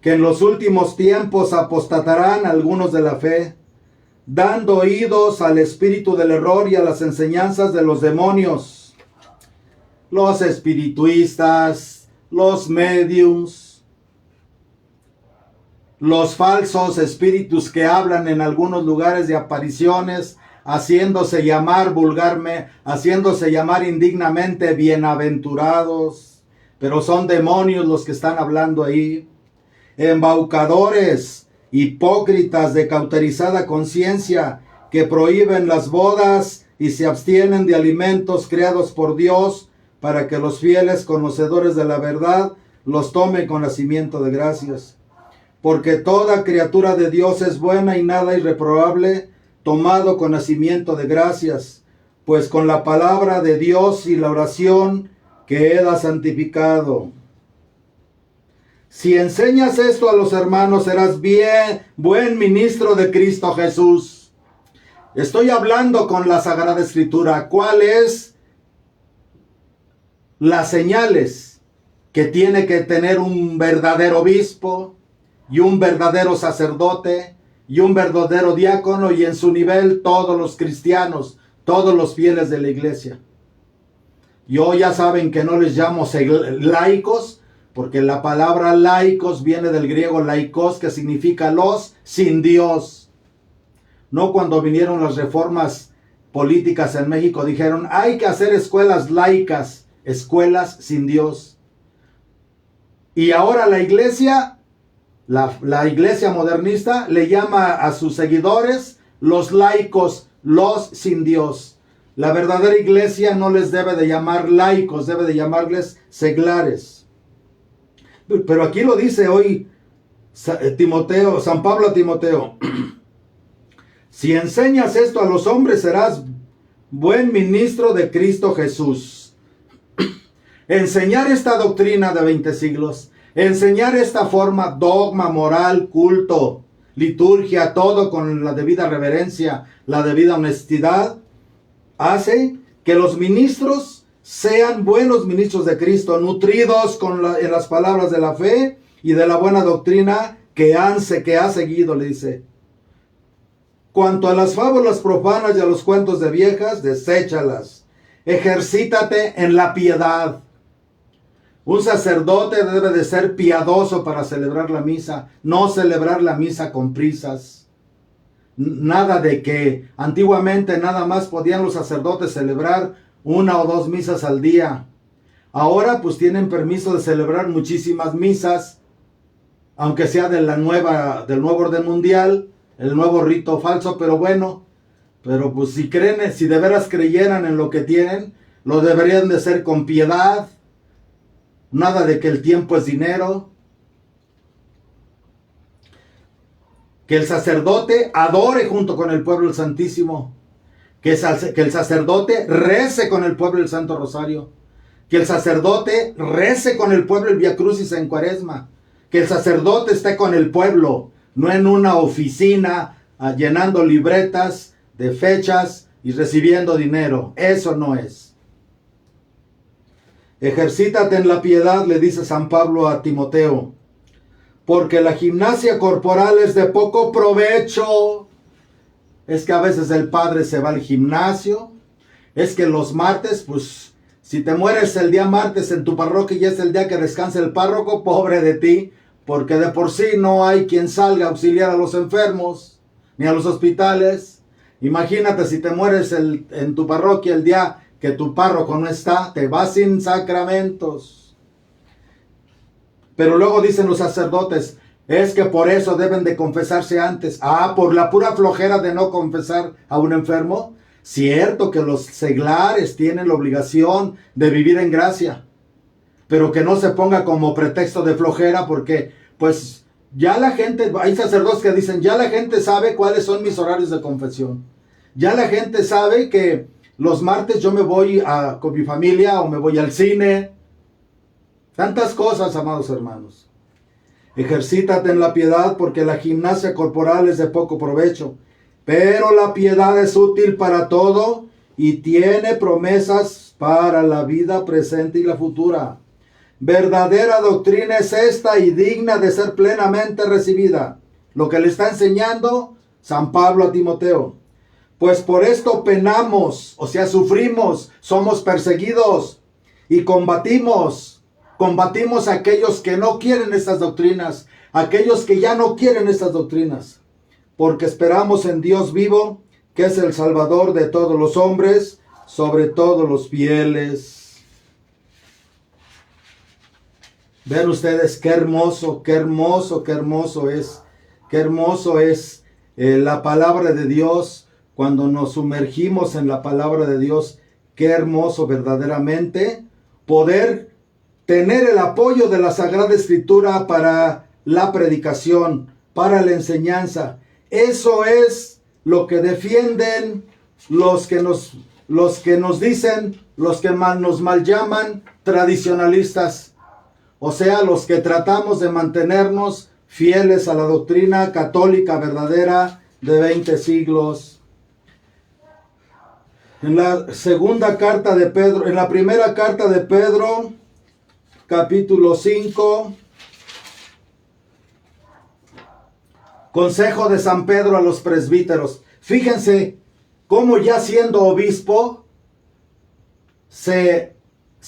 A: que en los últimos tiempos apostatarán algunos de la fe, dando oídos al espíritu del error y a las enseñanzas de los demonios. Los espirituistas, los mediums, los falsos espíritus que hablan en algunos lugares de apariciones, haciéndose llamar haciéndose llamar indignamente bienaventurados, pero son demonios los que están hablando ahí. Embaucadores, hipócritas de cauterizada conciencia, que prohíben las bodas y se abstienen de alimentos creados por Dios, para que los fieles conocedores de la verdad los tomen con nacimiento de gracias. Porque toda criatura de Dios es buena y nada irreprobable, tomado con nacimiento de gracias, pues con la palabra de Dios y la oración queda santificado. Si enseñas esto a los hermanos, serás buen ministro de Cristo Jesús. Estoy hablando con la Sagrada Escritura. ¿Cuáles las señales que tiene que tener un verdadero obispo y un verdadero sacerdote y un verdadero diácono, y en su nivel todos los cristianos, todos los fieles de la iglesia? Yo ya saben que no les llamo laicos, porque la palabra laicos viene del griego laikos, que significa los sin Dios. No cuando vinieron las reformas políticas en México dijeron, hay que hacer escuelas laicas, escuelas sin Dios. Y ahora la iglesia, la iglesia modernista, le llama a sus seguidores los laicos, los sin Dios. La verdadera iglesia no les debe de llamar laicos, debe de llamarles seglares. Pero aquí lo dice hoy San Pablo a Timoteo. Si enseñas esto a los hombres, serás buen ministro de Cristo Jesús. Enseñar esta doctrina de 20 siglos, enseñar esta forma, dogma, moral, culto, liturgia, todo con la debida reverencia, la debida honestidad, hace que los ministros sean buenos ministros de Cristo, nutridos en las palabras de la fe y de la buena doctrina que ha seguido, le dice. Cuanto a las fábulas profanas y a los cuentos de viejas, deséchalas. Ejercítate en la piedad. Un sacerdote debe de ser piadoso para celebrar la misa, no celebrar la misa con prisas. Nada de que antiguamente nada más podían los sacerdotes celebrar 1 o 2 misas al día. Ahora pues tienen permiso de celebrar muchísimas misas, aunque sea del nuevo orden mundial, el nuevo rito falso, pero bueno, pero pues si de veras creyeran en lo que tienen, lo deberían de hacer con piedad. Nada de que el tiempo es dinero. Que el sacerdote adore junto con el pueblo el Santísimo. Que el sacerdote rece con el pueblo el Santo Rosario. Que el sacerdote rece con el pueblo el Vía Crucis en Cuaresma. Que el sacerdote esté con el pueblo, no en una oficina llenando libretas de fechas y recibiendo dinero. Eso no es. Ejercítate en la piedad, le dice San Pablo a Timoteo, porque la gimnasia corporal es de poco provecho. Es que a veces el padre se va al gimnasio, es que los martes, pues, si te mueres el día martes en tu parroquia y es el día que descansa el párroco, pobre de ti, porque de por sí no hay quien salga a auxiliar a los enfermos, ni a los hospitales. Imagínate si te mueres en tu parroquia el día que tu párroco no está, te vas sin sacramentos. Pero luego dicen los sacerdotes, es que por eso deben de confesarse antes. Ah, por la pura flojera de no confesar a un enfermo. Cierto que los seglares tienen la obligación de vivir en gracia, pero que no se ponga como pretexto de flojera, porque pues ya la gente, hay sacerdotes que dicen, ya la gente sabe cuáles son mis horarios de confesión. Ya la gente sabe que los martes yo me voy con mi familia o me voy al cine. Tantas cosas, amados hermanos. Ejercítate en la piedad, porque la gimnasia corporal es de poco provecho, pero la piedad es útil para todo y tiene promesas para la vida presente y la futura. Verdadera doctrina es esta y digna de ser plenamente recibida. Lo que le está enseñando San Pablo a Timoteo. Pues por esto penamos, o sea, sufrimos, somos perseguidos y combatimos a aquellos que no quieren estas doctrinas, aquellos que ya no quieren estas doctrinas, porque esperamos en Dios vivo, que es el Salvador de todos los hombres, sobre todo los fieles. Vean ustedes qué hermoso, qué hermoso, qué hermoso es la palabra de Dios. Cuando nos sumergimos en la palabra de Dios, qué hermoso verdaderamente poder tener el apoyo de la Sagrada Escritura para la predicación, para la enseñanza. Eso es lo que defienden los que nos dicen, los que nos mal llaman tradicionalistas. O sea, los que tratamos de mantenernos fieles a la doctrina católica verdadera de 20 siglos. En la segunda carta de Pedro, en la primera carta de Pedro, capítulo 5, consejo de San Pedro a los presbíteros. Fíjense cómo ya siendo obispo se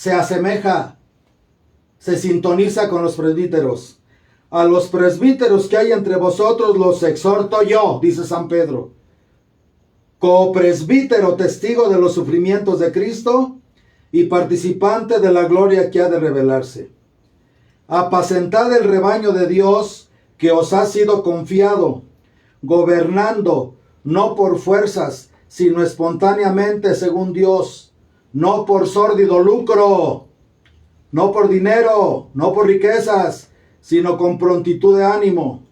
A: asemeja, se sintoniza con los presbíteros. A los presbíteros que hay entre vosotros los exhorto yo, dice San Pedro, copresbítero, testigo de los sufrimientos de Cristo y participante de la gloria que ha de revelarse. Apacentad el rebaño de Dios que os ha sido confiado, gobernando no por fuerzas, sino espontáneamente según Dios, no por sórdido lucro, no por dinero, no por riquezas, sino con prontitud de ánimo,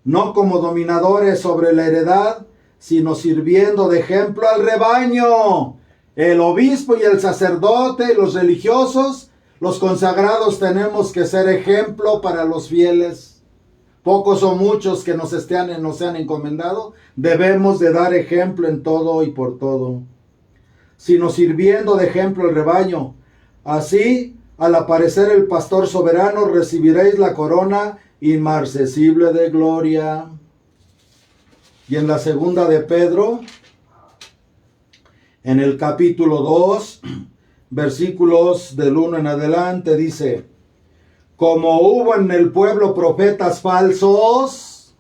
A: no como dominadores sobre la heredad, sino sirviendo de ejemplo al rebaño. El obispo y el sacerdote, los religiosos, los consagrados tenemos que ser ejemplo para los fieles. Pocos o muchos que nos sean encomendado, debemos de dar ejemplo en todo y por todo. Sino sirviendo de ejemplo al rebaño. Así, al aparecer el pastor soberano, recibiréis la corona inmarcesible de gloria. Y en la segunda de Pedro, en el capítulo 2, versículos del 1 en adelante, dice: como hubo en el pueblo profetas falsos,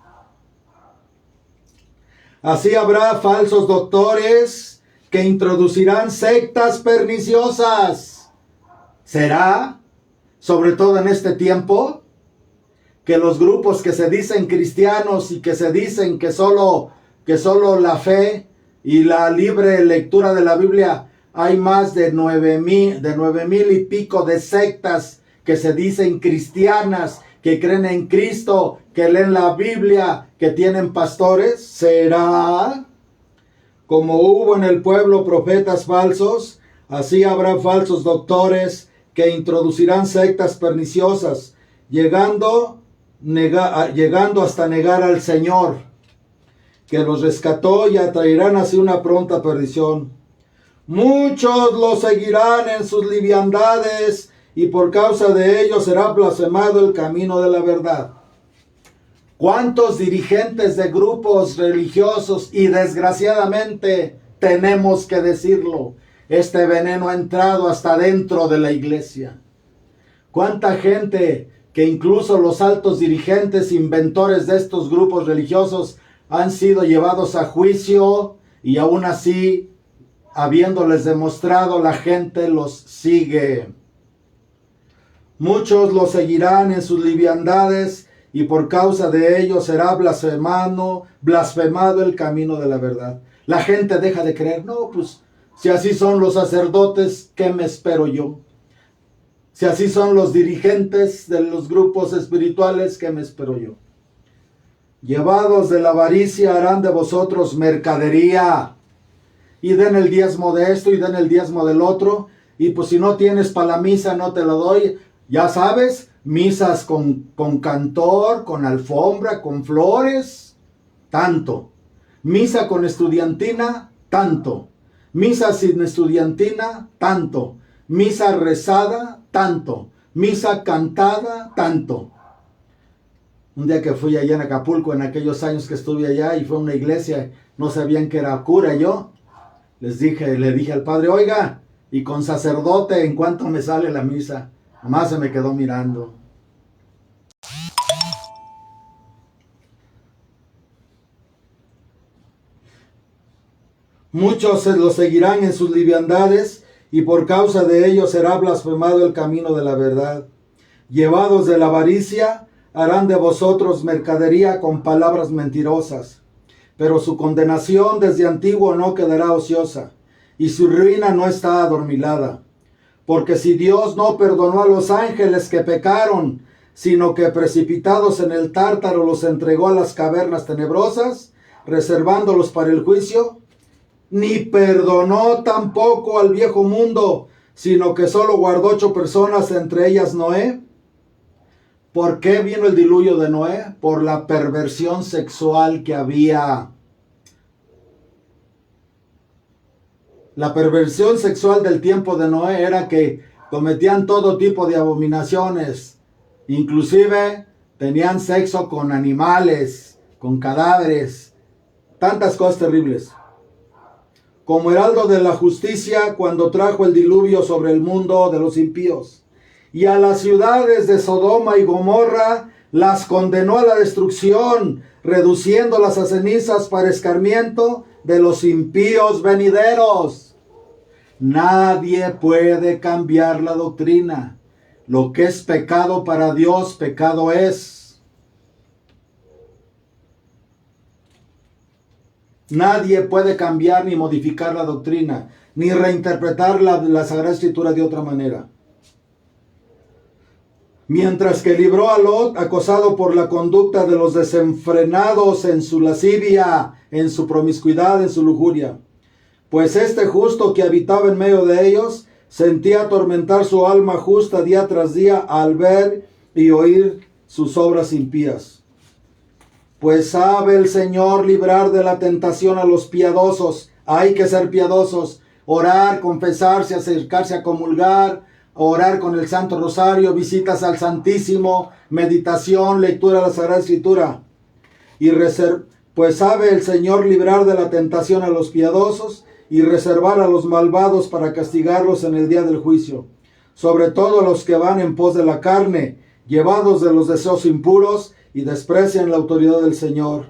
A: así habrá falsos doctores que introducirán sectas perniciosas. ¿Será, sobre todo en este tiempo, que los grupos que se dicen cristianos y que se dicen que solo la fe y la libre lectura de la Biblia, hay más de 9,000 y pico de sectas que se dicen cristianas, que creen en Cristo, que leen la Biblia, que tienen pastores? ¿Será? Como hubo en el pueblo profetas falsos, así habrá falsos doctores que introducirán sectas perniciosas, llegando hasta negar al Señor, que los rescató, y atraerán así una pronta perdición. Muchos los seguirán en sus liviandades y por causa de ellos será blasfemado el camino de la verdad. ¿Cuántos dirigentes de grupos religiosos, y desgraciadamente tenemos que decirlo, este veneno ha entrado hasta dentro de la iglesia? ¿Cuánta gente que incluso los altos dirigentes, inventores de estos grupos religiosos han sido llevados a juicio y aún así, habiéndoles demostrado, la gente los sigue? Muchos los seguirán en sus liviandades y por causa de ellos será blasfemado el camino de la verdad. La gente deja de creer. No, pues si así son los sacerdotes, ¿qué me espero yo? Si así son los dirigentes de los grupos espirituales, ¿qué me espero yo? Llevados de la avaricia harán de vosotros mercadería. Y den el diezmo de esto y den el diezmo del otro. Y pues si no tienes para la misa, no te lo doy. Ya sabes, misas con cantor, con alfombra, con flores, tanto. Misa con estudiantina, tanto. Misa sin estudiantina, tanto. Misa rezada, tanto. Misa cantada, tanto. Un día que fui allá en Acapulco, en aquellos años que estuve allá, y fue a una iglesia, no sabían que era cura yo. Le dije al padre, oiga, y con sacerdote, ¿en cuánto me sale la misa? Nomás se me quedó mirando. Muchos se lo seguirán en sus liviandades, y por causa de ellos será blasfemado el camino de la verdad. Llevados de la avaricia, harán de vosotros mercadería con palabras mentirosas. Pero su condenación desde antiguo no quedará ociosa, y su ruina no está adormilada. Porque si Dios no perdonó a los ángeles que pecaron, sino que precipitados en el tártaro los entregó a las cavernas tenebrosas, reservándolos para el juicio, ni perdonó tampoco al viejo mundo, sino que solo guardó 8 personas, entre ellas Noé. ¿Por qué vino el diluvio de Noé? Por la perversión sexual que había. La perversión sexual del tiempo de Noé era que cometían todo tipo de abominaciones. Inclusive tenían sexo con animales, con cadáveres, tantas cosas terribles. Como heraldo de la justicia, cuando trajo el diluvio sobre el mundo de los impíos, y a las ciudades de Sodoma y Gomorra las condenó a la destrucción, reduciéndolas a cenizas para escarmiento de los impíos venideros. Nadie puede cambiar la doctrina. Lo que es pecado para Dios, pecado es. Nadie puede cambiar ni modificar la doctrina, ni reinterpretar la Sagrada Escritura de otra manera. Mientras que libró a Lot, acosado por la conducta de los desenfrenados en su lascivia, en su promiscuidad, en su lujuria. Pues este justo que habitaba en medio de ellos, sentía atormentar su alma justa día tras día al ver y oír sus obras impías. Pues sabe el Señor librar de la tentación a los piadosos. Hay que ser piadosos, orar, confesarse, acercarse a comulgar, orar con el Santo Rosario, visitas al Santísimo, meditación, lectura de la Sagrada Escritura. Pues sabe el Señor librar de la tentación a los piadosos y reservar a los malvados para castigarlos en el día del juicio. Sobre todo a los que van en pos de la carne, llevados de los deseos impuros y desprecian la autoridad del Señor.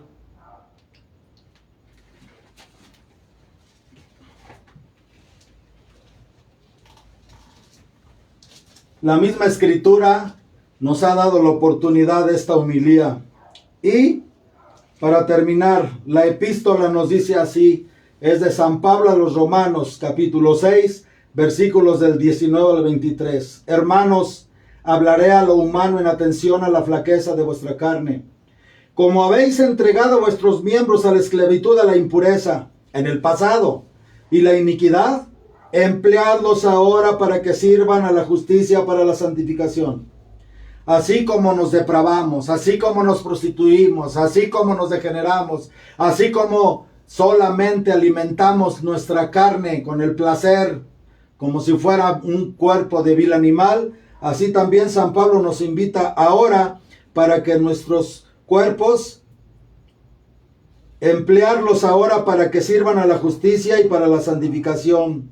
A: La misma Escritura nos ha dado la oportunidad de esta homilía. Y, para terminar, la epístola nos dice así, es de San Pablo a los Romanos, capítulo 6, versículos del 19 al 23. Hermanos, hablaré a lo humano en atención a la flaqueza de vuestra carne. Como habéis entregado vuestros miembros a la esclavitud de la impureza en el pasado y la iniquidad, empleadlos ahora para que sirvan a la justicia para la santificación. Así como nos depravamos, así como nos prostituimos, así como nos degeneramos, así como solamente alimentamos nuestra carne con el placer, como si fuera un cuerpo de vil animal, así también San Pablo nos invita ahora para que nuestros cuerpos, emplearlos ahora para que sirvan a la justicia y para la santificación.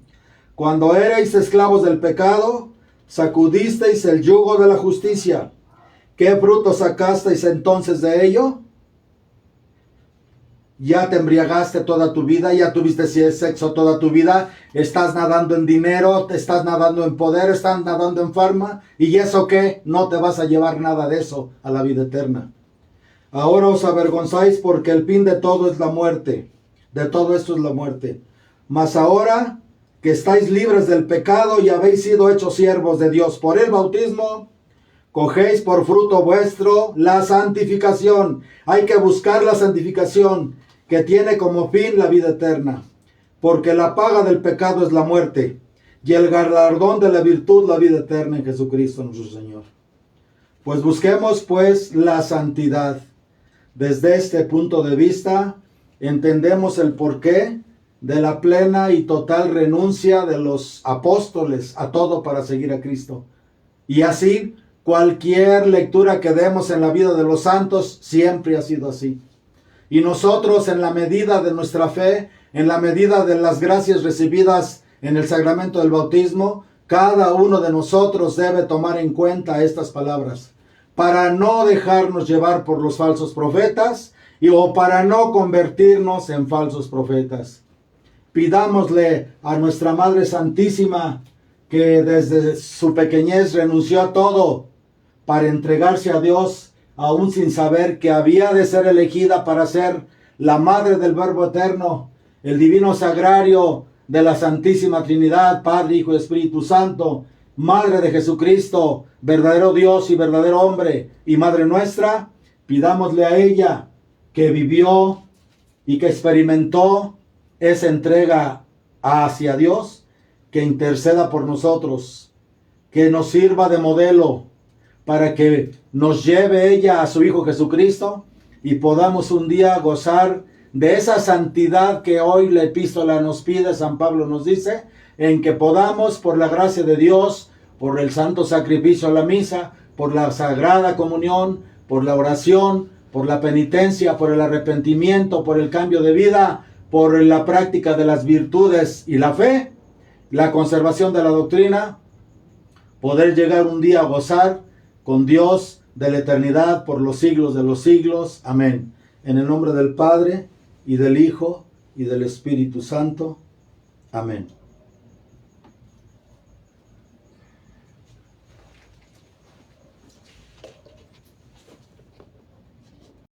A: Cuando erais esclavos del pecado, sacudisteis el yugo de la justicia. ¿Qué fruto sacasteis entonces de ello? Ya te embriagaste toda tu vida, ya tuviste sexo toda tu vida, estás nadando en dinero, estás nadando en poder, estás nadando en fama, ¿y eso qué? No te vas a llevar nada de eso a la vida eterna. Ahora os avergonzáis porque el fin de todo es la muerte, de todo esto es la muerte. Mas ahora que estáis libres del pecado y habéis sido hechos siervos de Dios por el bautismo, cogéis por fruto vuestro la santificación. Hay que buscar la santificación, que tiene como fin la vida eterna, porque la paga del pecado es la muerte, y el galardón de la virtud la vida eterna en Jesucristo nuestro Señor. Pues busquemos pues la santidad. Desde este punto de vista, entendemos el porqué de la plena y total renuncia de los apóstoles a todo para seguir a Cristo. Y así, cualquier lectura que demos en la vida de los santos, siempre ha sido así. Y nosotros, en la medida de nuestra fe, en la medida de las gracias recibidas en el sacramento del bautismo, cada uno de nosotros debe tomar en cuenta estas palabras, para no dejarnos llevar por los falsos profetas o para no convertirnos en falsos profetas. Pidámosle a nuestra Madre Santísima, que desde su pequeñez renunció a todo para entregarse a Dios, aún sin saber que había de ser elegida para ser la madre del Verbo Eterno, el divino sagrario de la Santísima Trinidad, Padre, Hijo y Espíritu Santo, Madre de Jesucristo, verdadero Dios y verdadero hombre, y Madre nuestra. Pidámosle a ella, que vivió y que experimentó esa entrega hacia Dios, que interceda por nosotros, que nos sirva de modelo, para que nos lleve ella a su Hijo Jesucristo y podamos un día gozar de esa santidad que hoy la epístola nos pide. San Pablo nos dice, en que podamos, por la gracia de Dios, por el santo sacrificio a la misa, por la sagrada comunión, por la oración, por la penitencia, por el arrepentimiento, por el cambio de vida, por la práctica de las virtudes y la fe, la conservación de la doctrina, poder llegar un día a gozar con Dios de la eternidad por los siglos de los siglos. Amén. En el nombre del Padre, y del Hijo, y del Espíritu Santo. Amén.